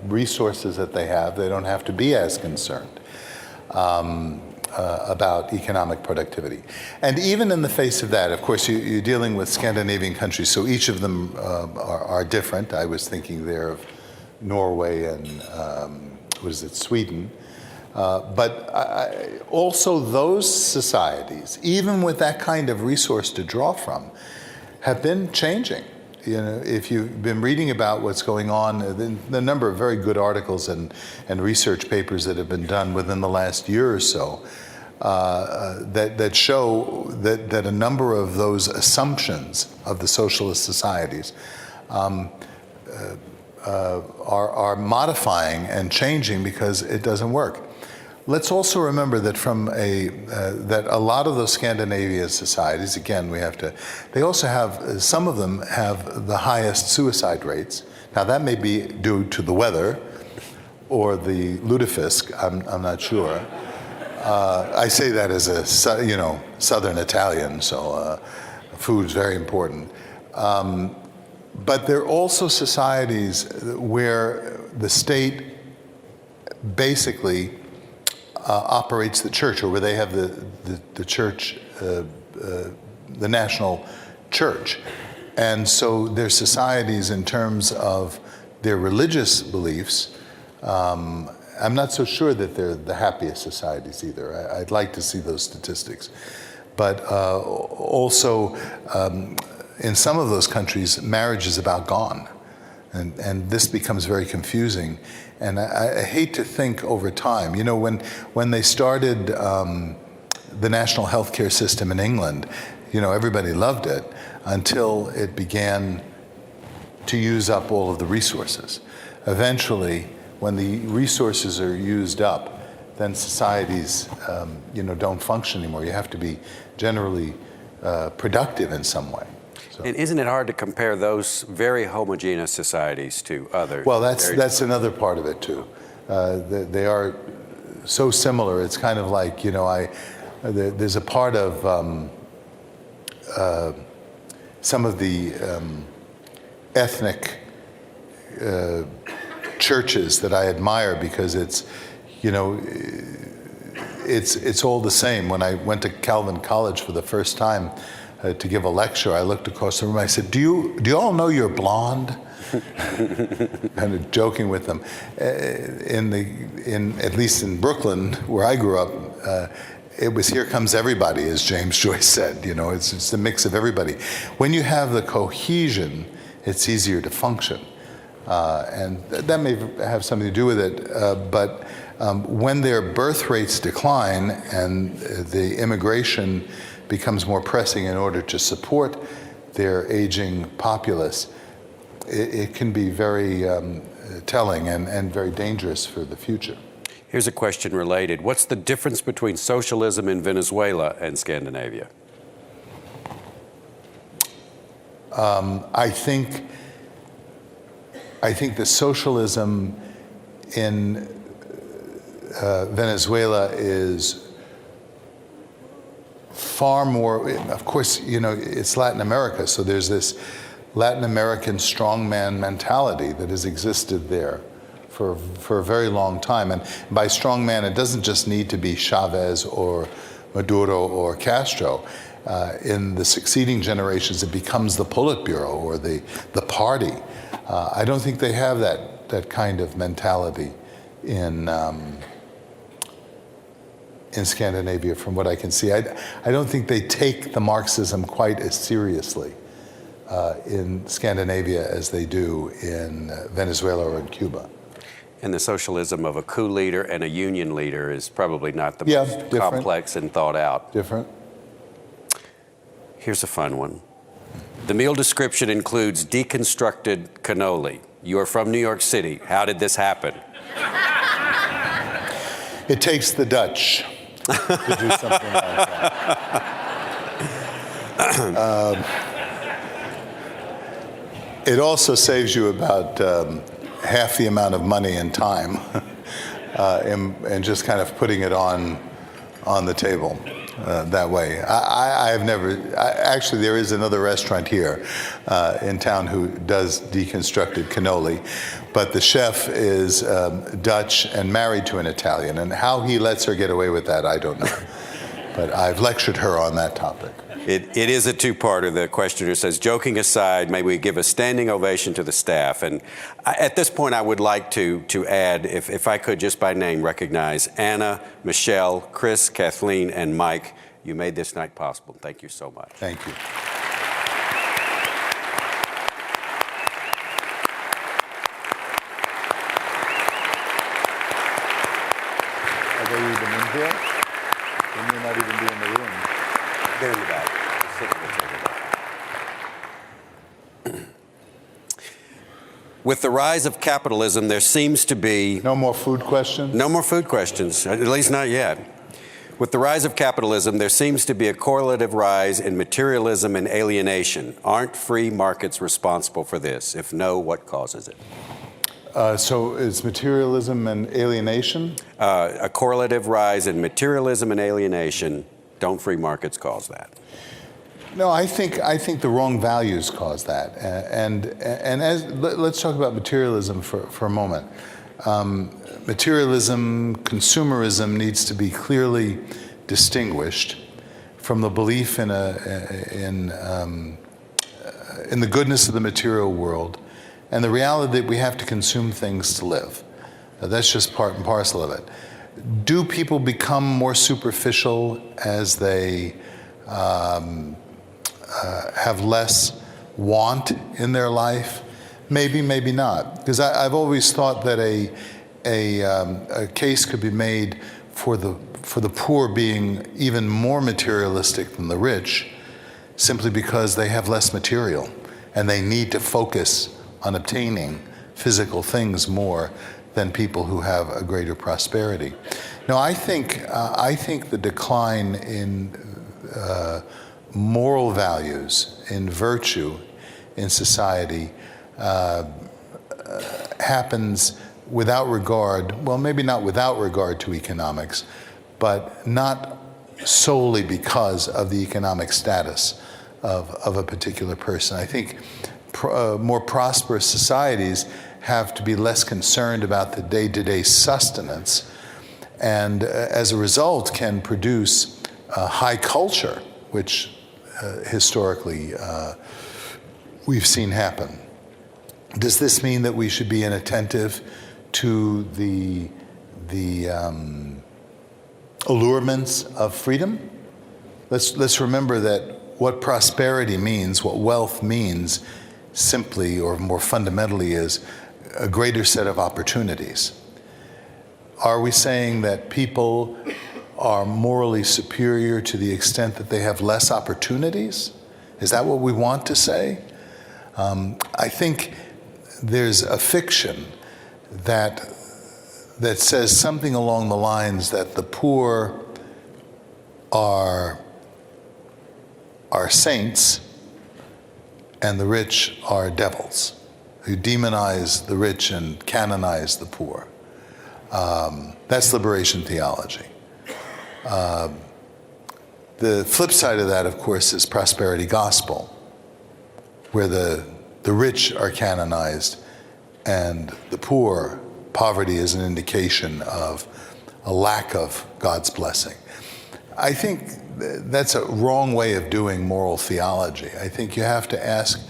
resources that they have, they don't have to be as concerned about economic productivity. And even in the face of that, of course, you're dealing with Scandinavian countries, so each of them are different. I was thinking there of Norway and, Sweden. But also those societies, even with that kind of resource to draw from, have been changing. If you've been reading about what's going on, the number of very good articles and research papers that have been done within the last year or so that show that a number of those assumptions of the socialist societies are modifying and changing because it doesn't work. Let's also remember that that a lot of those Scandinavian societies, again, they also have, some of them have the highest suicide rates. Now that may be due to the weather or the lutefisk, I'm not sure. I say that as a, Southern Italian, so food is very important. But there are also societies where the state basically operates the church, or where they have the church, the national church. And so their societies, in terms of their religious beliefs, I'm not so sure that they're the happiest societies either. I'd like to see those statistics. But also, in some of those countries, marriage is about gone. And this becomes very confusing. And I hate to think over time, when they started the national healthcare system in England, everybody loved it until it began to use up all of the resources. Eventually, when the resources are used up, then societies, don't function anymore. You have to be generally productive in some way. And isn't it hard to compare those very homogeneous societies to others? Well, that's another part of it too. They are so similar. It's kind of like, there's a part of some of the ethnic churches that I admire, because it's all the same. When I went to Calvin College for the first time, to give a lecture, I looked across the room. I said, "Do you all know you're blonde?" Kind of joking with them. At least in Brooklyn, where I grew up, it was "here comes everybody," as James Joyce said. You know, it's a mix of everybody. When you have the cohesion, it's easier to function, and that may have something to do with it. But when their birth rates decline and the immigration becomes more pressing in order to support their aging populace, it can be very telling and very dangerous for the future. Here's a question related. What's the difference between socialism in Venezuela and Scandinavia? I think the socialism in Venezuela is far more, of course, you know, it's Latin America, so there's this Latin American strongman mentality that has existed there for a very long time. And by strongman, it doesn't just need to be Chavez or Maduro or Castro. In the succeeding generations, it becomes the Politburo or the party. I don't think they have that kind of mentality in Scandinavia, from what I can see. I don't think they take the Marxism quite as seriously in Scandinavia as they do in Venezuela or in Cuba. And the socialism of a coup leader and a union leader is probably not the most different. complex and thought out. Different. Here's a fun one. The meal description includes deconstructed cannoli. You are from New York City. How did this happen? It takes the Dutch to do something like that. It also saves you about half the amount of money and time and just kind of putting it on the table that way. I have never, actually there is another restaurant here in town who does deconstructed cannoli, but the chef is Dutch and married to an Italian, and how he lets her get away with that, I don't know. But I've lectured her on that topic. It is a two-parter. The questioner says, joking aside, may we give a standing ovation to the staff? And at this point, I would like to add, if I could just by name recognize Anna, Michelle, Chris, Kathleen, and Mike. You made this night possible. Thank you so much. Thank you. Are they even in here? They may not even be in the room. They're in the back. With the rise of capitalism, there seems to be... No more food questions? No more food questions, at least not yet. With the rise of capitalism, there seems to be a correlative rise in materialism and alienation. Aren't free markets responsible for this? If no, what causes it? So it's materialism and alienation? A correlative rise in materialism and alienation. Don't free markets cause that? No, I think the wrong values cause that. Let's talk about materialism for a moment. Materialism, consumerism needs to be clearly distinguished from the belief in the goodness of the material world and the reality that we have to consume things to live. That's just part and parcel of it. Do people become more superficial as they have less want in their life? Maybe, maybe not. Because I've always thought that a case could be made for the poor being even more materialistic than the rich, simply because they have less material and they need to focus on obtaining physical things more than people who have a greater prosperity. Now, I think the decline in moral values, in virtue, in society happens without regard, well, maybe not without regard to economics, but not solely because of the economic status of a particular person. I think more prosperous societies have to be less concerned about the day-to-day sustenance, and as a result can produce high culture, which historically we've seen happen. Does this mean that we should be inattentive to the allurements of freedom? Let's remember that what prosperity means, what wealth means, simply or more fundamentally, is a greater set of opportunities. Are we saying that people are morally superior to the extent that they have less opportunities? Is that what we want to say? I think there's a fiction that says something along the lines that the poor are saints and the rich are devils, who demonize the rich and canonize the poor. That's liberation theology. The flip side of that, of course, is prosperity gospel, where the rich are canonized and the poor, poverty is an indication of a lack of God's blessing. I think that's a wrong way of doing moral theology. I think you have to ask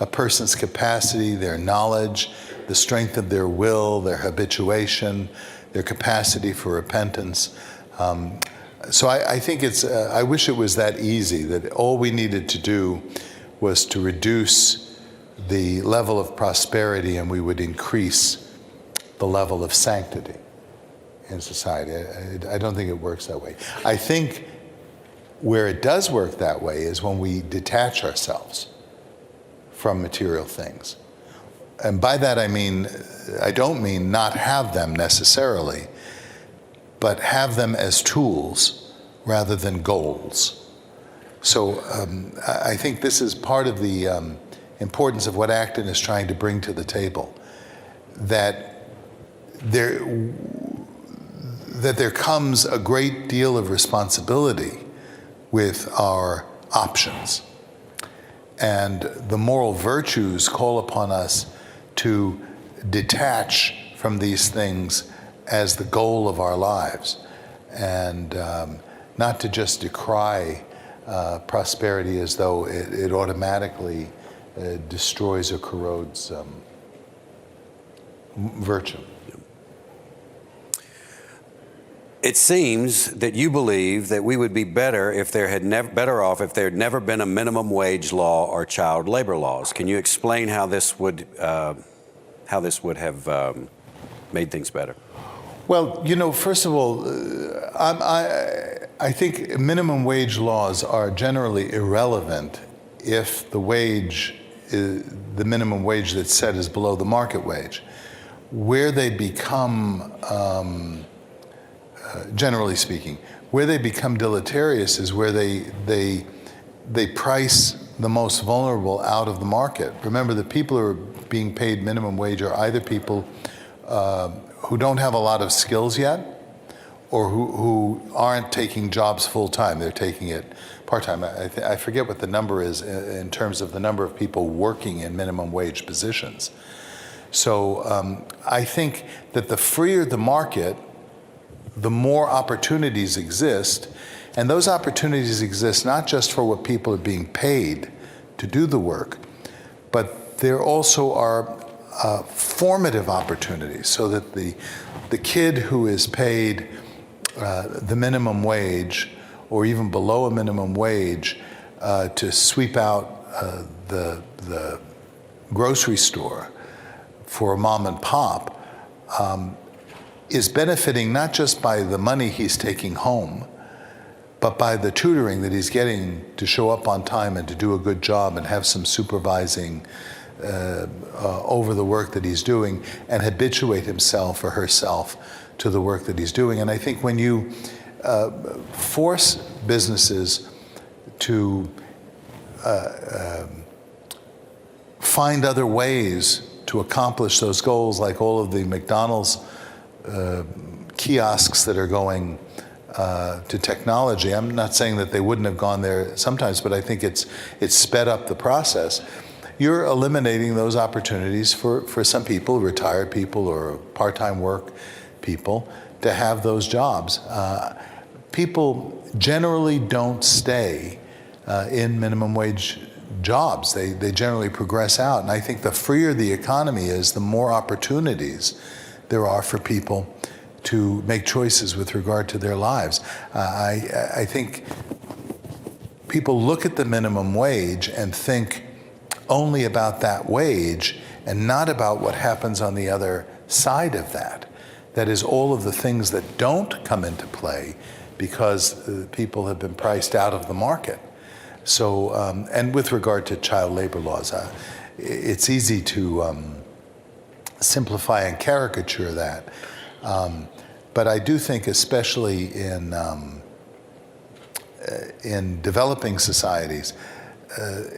a person's capacity, their knowledge, the strength of their will, their habituation, their capacity for repentance. So I think I wish it was that easy, that all we needed to do was to reduce the level of prosperity and we would increase the level of sanctity in society. I don't think it works that way. I think where it does work that way is when we detach ourselves from material things. And by that I don't mean not have them necessarily, but have them as tools rather than goals. So I think this is part of the importance of what Acton is trying to bring to the table, that there comes a great deal of responsibility with our options. And the moral virtues call upon us to detach from these things as the goal of our lives, and not to just decry prosperity as though it automatically destroys or corrodes virtue. It seems that you believe that we would be better off if there had never been a minimum wage law or child labor laws. Can you explain how this would have made things better? Well, first of all, I think minimum wage laws are generally irrelevant if the minimum wage that's set is below the market wage. Where they become, generally speaking, where they become deleterious is where they price the most vulnerable out of the market. Remember, the people who are being paid minimum wage are either people who don't have a lot of skills yet, or who aren't taking jobs full time. They're taking it part time. I forget what the number is in terms of the number of people working in minimum wage positions. So I think that the freer the market, the more opportunities exist, and those opportunities exist not just for what people are being paid to do the work, but there also are formative opportunities, so that the kid who is paid the minimum wage or even below a minimum wage to sweep out the grocery store for a mom and pop is benefiting not just by the money he's taking home, but by the tutoring that he's getting to show up on time and to do a good job and have some supervising over the work that he's doing and habituate himself or herself to the work that he's doing. And I think when you force businesses to find other ways to accomplish those goals, like all of the McDonald's kiosks that are going to technology. I'm not saying that they wouldn't have gone there sometimes, but I think it's sped up the process. You're eliminating those opportunities for some people, retired people or part-time work people, to have those jobs. People generally don't stay in minimum wage jobs. They generally progress out. And I think the freer the economy is, the more opportunities there are for people to make choices with regard to their lives. I think people look at the minimum wage and think only about that wage and not about what happens on the other side of that. That is, all of the things that don't come into play because people have been priced out of the market. So, and with regard to child labor laws, it's easy to simplify and caricature that. But I do think, especially in developing societies,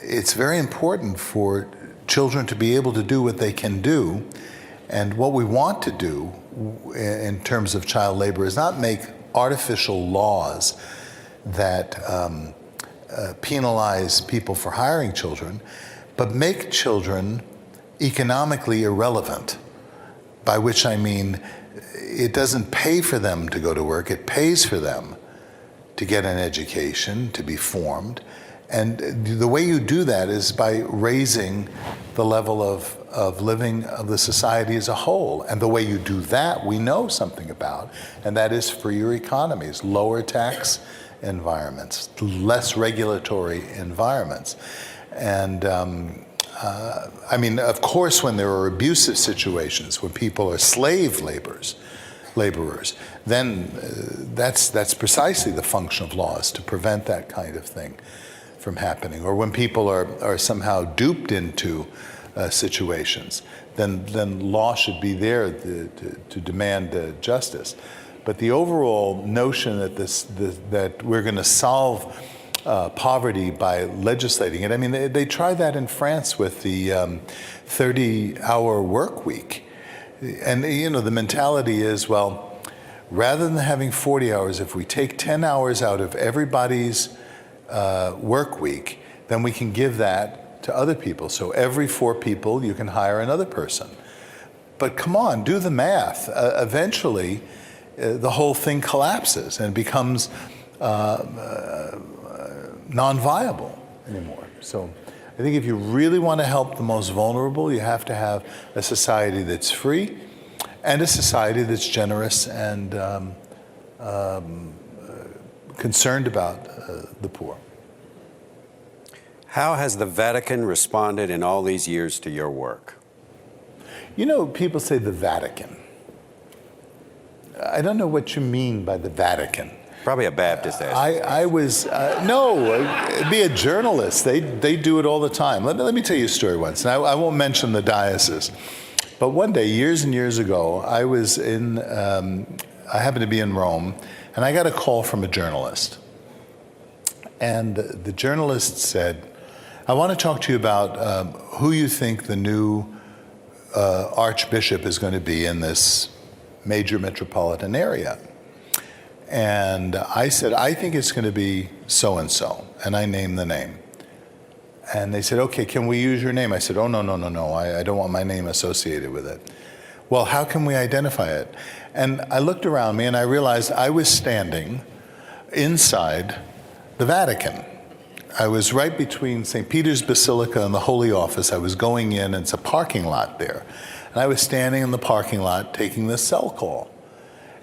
it's very important for children to be able to do what they can do. And what we want to do in terms of child labor is not make artificial laws that penalize people for hiring children, but make children economically irrelevant, by which I mean it doesn't pay for them to go to work, it pays for them to get an education, to be formed. And the way you do that is by raising the level of living of the society as a whole. And the way you do that, we know something about, and that is freer economies, lower tax environments, less regulatory environments. And I mean, of course, when there are abusive situations, when people are slave laborers, then that's precisely the function of law, is to prevent that kind of thing from happening. Or when people are somehow duped into situations, then law should be there to demand justice. But the overall notion that that we're going to solve poverty by legislating it, I mean, they tried that in France with the 30-hour work week. And, you know, the mentality is, well, rather than having 40 hours, if we take 10 hours out of everybody's work week, then we can give that to other people. So every 4 people, you can hire another person. But come on, do the math. Eventually, the whole thing collapses and becomes non-viable anymore. So I think if you really want to help the most vulnerable, you have to have a society that's free and a society that's generous and concerned about the poor. How has the Vatican responded in all these years to your work? You know, people say the Vatican. I don't know what you mean by the Vatican. Probably a Baptist asked. I was, no, be a journalist. They do it all the time. Let me tell you a story once. And I won't mention the diocese. But one day, years and years ago, I was I happened to be in Rome, and I got a call from a journalist. And the journalist said, I want to talk to you about who you think the new archbishop is going to be in this major metropolitan area. And I said, I think it's going to be so-and-so. And I named the name. And they said, okay, can we use your name? I said, oh, no. I don't want my name associated with it. Well, how can we identify it? And I looked around me and I realized I was standing inside the Vatican. I was right between St. Peter's Basilica and the Holy Office. I was going in, and it's a parking lot there. And I was standing in the parking lot taking the cell call.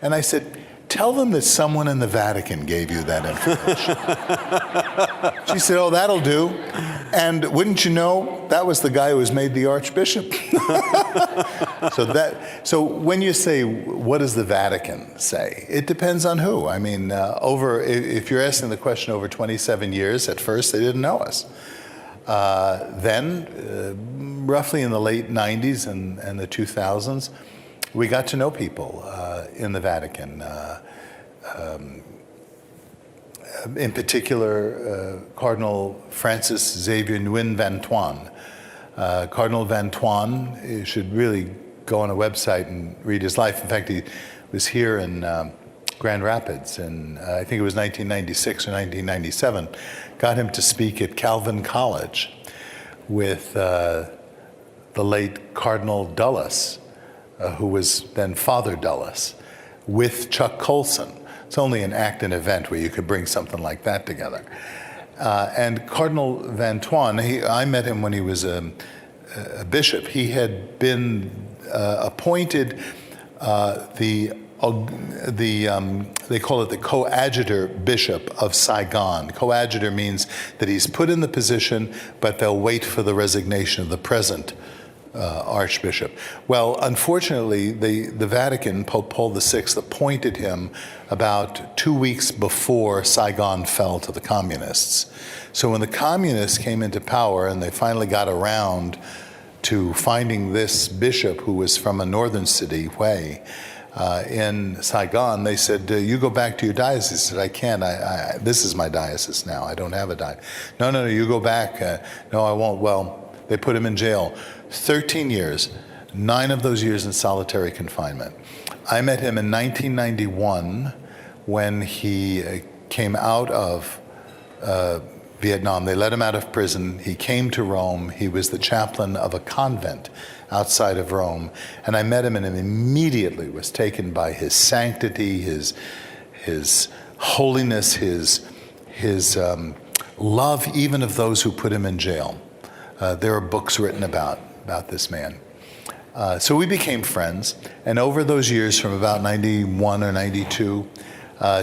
And I said, tell them that someone in the Vatican gave you that information. She said, oh, that'll do. And wouldn't you know, that was the guy who was made the archbishop. So when you say, what does the Vatican say? It depends on who. I mean, if you're asking the question over 27 years, at first they didn't know us. Then, roughly in the late 90s and the 2000s, we got to know people in the Vatican. In particular, Cardinal Francis Xavier Nguyen Van Thuan. Cardinal Van Thuan, you should really go on a website and read his life. In fact, he was here in Grand Rapids, and I think it was 1996 or 1997. Got him to speak at Calvin College with the late Cardinal Dulles, who was then Father Dulles, with Chuck Colson. It's only an Acton event where you could bring something like that together. And Cardinal Vantuan, I met him when he was a bishop. He had been appointed they call it the coadjutor bishop of Saigon. Coadjutor means that he's put in the position, but they'll wait for the resignation of the present archbishop. Well, unfortunately, the Vatican, Pope Paul VI, appointed him about 2 weeks before Saigon fell to the communists. So when the communists came into power and they finally got around to finding this bishop who was from a northern city, Hue, in Saigon, they said, you go back to your diocese. He said, I can't. This is my diocese now. I don't have a diocese. No, you go back. No, I won't. Well, they put him in jail. 13 years, 9 of those years in solitary confinement. I met him in 1991 when he came out of Vietnam. They let him out of prison. He came to Rome. He was the chaplain of a convent outside of Rome. And I met him and immediately was taken by his sanctity, his holiness, his love even of those who put him in jail. There are books written about this man. So we became friends. And over those years, from about 91 or 92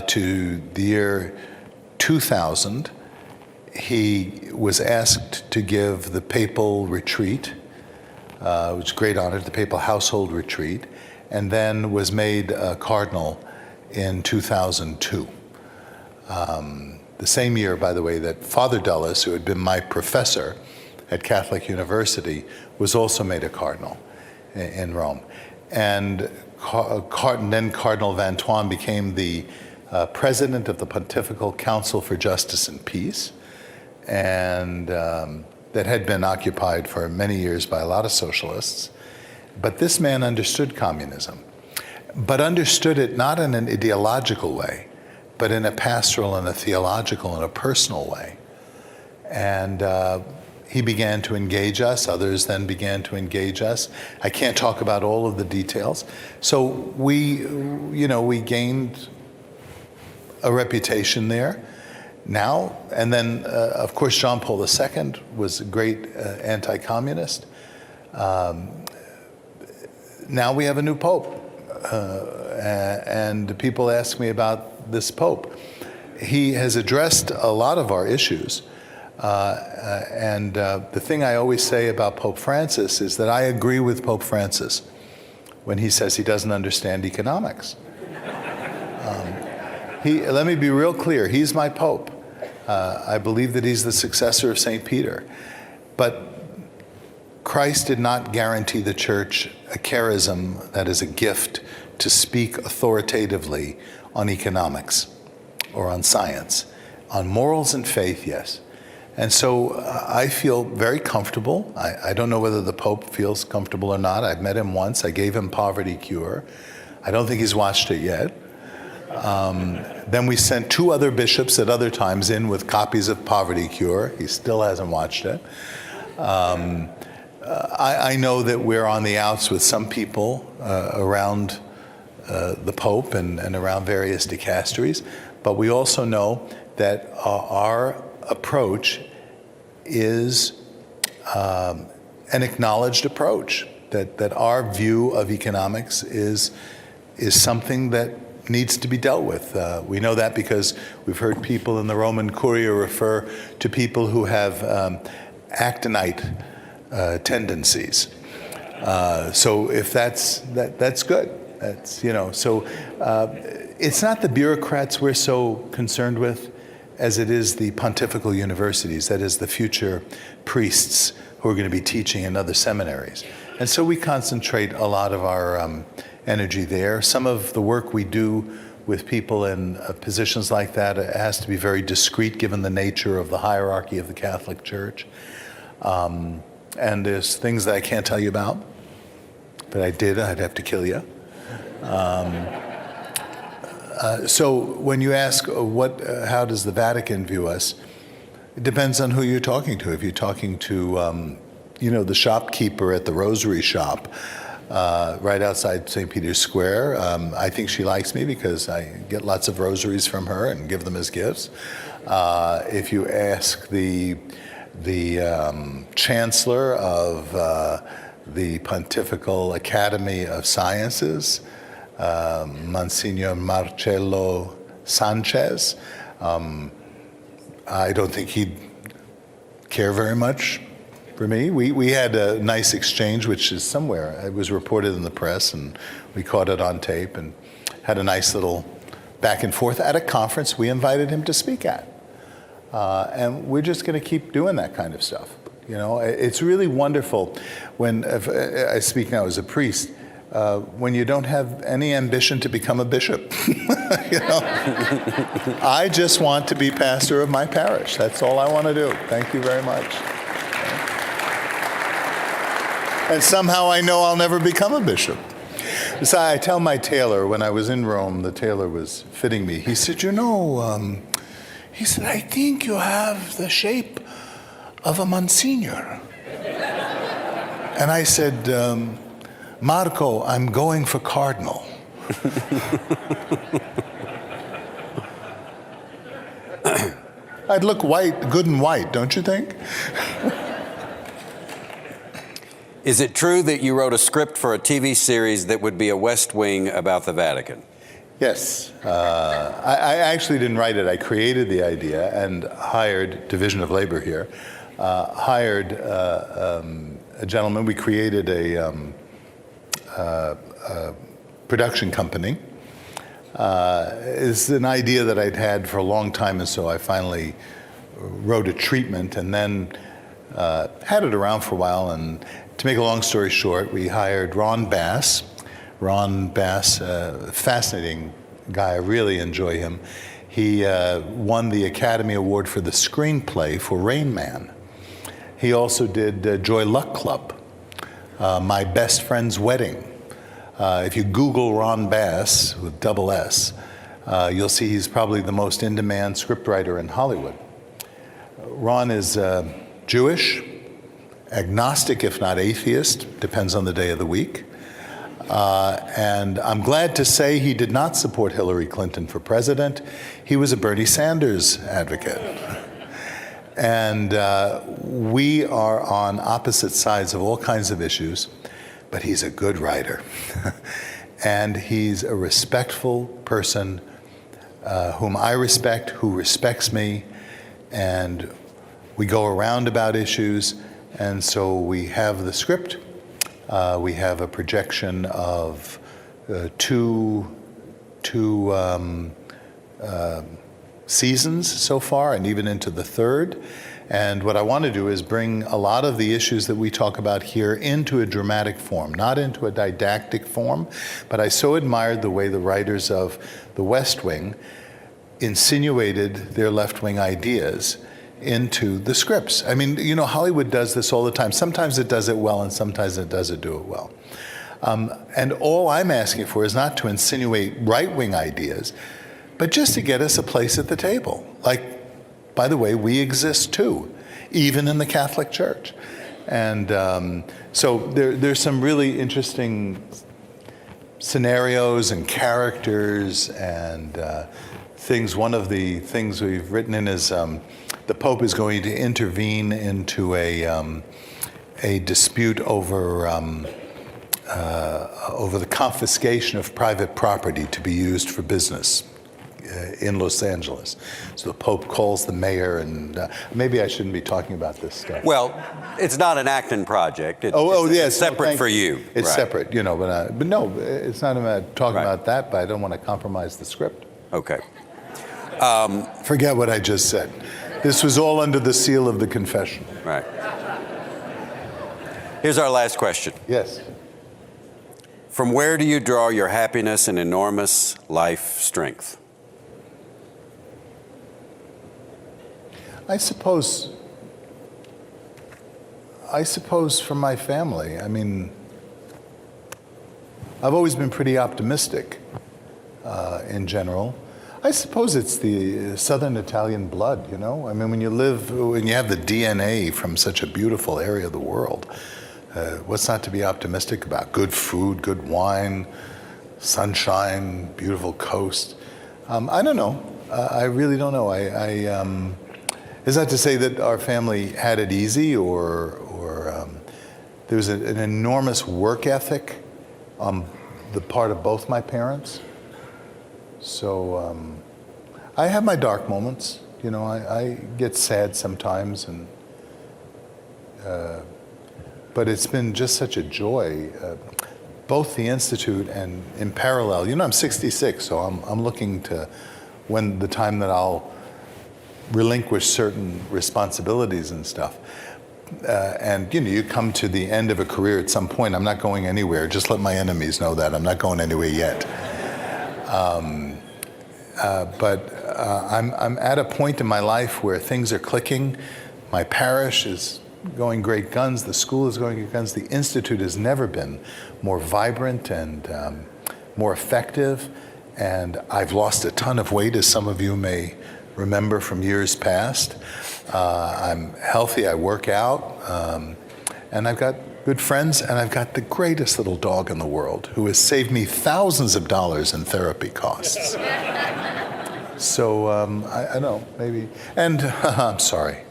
to the year 2000, he was asked to give the papal retreat. It was a great honor, the papal household retreat, and then was made a cardinal in 2002. The same year, by the way, that Father Dulles, who had been my professor at Catholic University, was also made a cardinal in Rome. And then Cardinal Vantuan became the president of the Pontifical Council for Justice and Peace, and that had been occupied for many years by a lot of socialists. But this man understood communism, but understood it not in an ideological way, but in a pastoral and a theological and a personal way. And he began to engage us. Others then began to engage us. I can't talk about all of the details. So we gained a reputation there. Now, and then, of course, John Paul II was a great anti-communist. Now we have a new pope, and people ask me about this pope. He has addressed a lot of our issues, and the thing I always say about Pope Francis is that I agree with Pope Francis when he says he doesn't understand economics. Let me be real clear, he's my pope. I believe that he's the successor of St. Peter. But Christ did not guarantee the church a charism, that is a gift, to speak authoritatively on economics or on science. On morals and faith, yes. And so I feel very comfortable. I don't know whether the Pope feels comfortable or not. I've met him once. I gave him Poverty Cure. I don't think he's watched it yet. Then we sent 2 other bishops at other times in with copies of Poverty Cure. He still hasn't watched it. I know that we're on the outs with some people around the Pope and around various dicasteries, but we also know that our approach is an acknowledged approach, that our view of economics is something that needs to be dealt with. We know that because we've heard people in the Roman Curia refer to people who have Actonite tendencies. So if that's good. So it's not the bureaucrats we're so concerned with as it is the pontifical universities, that is the future priests who are going to be teaching in other seminaries. And so we concentrate a lot of our energy there. Some of the work we do with people in positions like that has to be very discreet given the nature of the hierarchy of the Catholic Church. And there's things that I can't tell you about. If I did, I'd have to kill you. So when you ask how does the Vatican view us, it depends on who you're talking to. If you're talking to the shopkeeper at the rosary shop, right outside St. Peter's Square. I think she likes me because I get lots of rosaries from her and give them as gifts. If you ask the chancellor of the Pontifical Academy of Sciences, Monsignor Marcello Sanchez, I don't think he'd care very much for me. We had a nice exchange, which is somewhere. It was reported in the press, and we caught it on tape, and had a nice little back and forth at a conference we invited him to speak at. And we're just going to keep doing that kind of stuff. You know, it's really wonderful when, I speak now as a priest, when you don't have any ambition to become a bishop. You know, I just want to be pastor of my parish. That's all I want to do. Thank you very much. And somehow I know I'll never become a bishop. So I tell my tailor, when I was in Rome, the tailor was fitting me. He said, you know, he said, I think you have the shape of a Monsignor. And I said, Marco, I'm going for Cardinal. I'd look white, good and white, don't you think? Is it true that you wrote a script for a TV series that would be a West Wing about the Vatican? Yes. I actually didn't write it. I created the idea and hired, Division of Labor here, hired a gentleman. We created a production company. It's an idea that I'd had for a long time, and so I finally wrote a treatment and then had it around for a while. And to make a long story short, we hired Ron Bass. Ron Bass, fascinating guy. I really enjoy him. He won the Academy Award for the screenplay for Rain Man. He also did Joy Luck Club, My Best Friend's Wedding. If you Google Ron Bass with double S, you'll see he's probably the most in-demand scriptwriter in Hollywood. Ron is Jewish, agnostic if not atheist, depends on the day of the week. And I'm glad to say he did not support Hillary Clinton for president. He was a Bernie Sanders advocate. And we are on opposite sides of all kinds of issues, but he's a good writer. And he's a respectful person whom I respect, who respects me, and we go around about issues. And so we have the script. We have a projection of two seasons so far, and even into the third. And what I want to do is bring a lot of the issues that we talk about here into a dramatic form, not into a didactic form. But I so admired the way the writers of The West Wing insinuated their left-wing ideas into the scripts. I mean, you know, Hollywood does this all the time. Sometimes it does it well, and sometimes it doesn't do it well. And all I'm asking for is not to insinuate right-wing ideas, but just to get us a place at the table. Like, by the way, we exist too, even in the Catholic Church. And so there's some really interesting scenarios and characters and things. One of the things we've written in is the Pope is going to intervene into a dispute over the confiscation of private property to be used for business in Los Angeles. So the Pope calls the mayor, and maybe I shouldn't be talking about this stuff. Well, it's not an Acton project. Yes, separate for you. It's right. separate, you know, but no, it's not about talking about that, but I don't want to compromise the script. Okay. Forget what I just said. This was all under the seal of the confession. Right. Here's our last question. Yes. From where do you draw your happiness and enormous life strength? I suppose from my family. I mean, I've always been pretty optimistic in general. I suppose it's the Southern Italian blood, you know? I mean, when you have the DNA from such a beautiful area of the world, What's not to be optimistic about? Good food, good wine, sunshine, beautiful coast. I don't know. I really don't know. Is that to say that our family had it easy, or there was an enormous work ethic on the part of both my parents? So I have my dark moments. You know, I get sad sometimes, and but it's been just such a joy. Both the Institute and in parallel. You know, I'm 66, so I'm looking to when the time that I'll relinquish certain responsibilities and stuff. And you know, you come to the end of a career at some point. I'm not going anywhere. Just let my enemies know that I'm not going anywhere yet. But I'm at a point in my life where things are clicking. My parish is going great guns. The school is going great guns. The Institute has never been more vibrant and more effective. And I've lost a ton of weight, as some of you may remember from years past. I'm healthy, I work out, and I've got good friends, and I've got the greatest little dog in the world who has saved me thousands of dollars in therapy costs. So I know, maybe, and I'm sorry.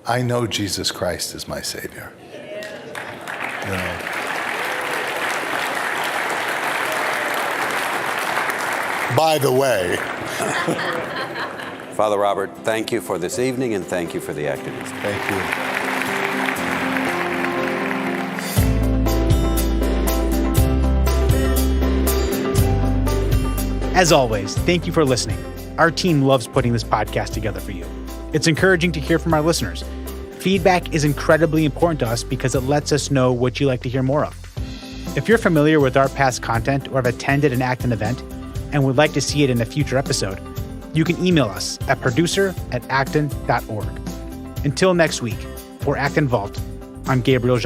I know Jesus Christ is my Savior. You know. By the way. Father Robert, thank you for this evening, and thank you for the Acton Institute. Thank you. As always, thank you for listening. Our team loves putting this podcast together for you. It's encouraging to hear from our listeners. Feedback is incredibly important to us because it lets us know what you like to hear more of. If you're familiar with our past content or have attended an Acton event and would like to see it in a future episode, you can email us at producer@acton.org. Until next week, for Acton Vault, I'm Gabriel Xavier.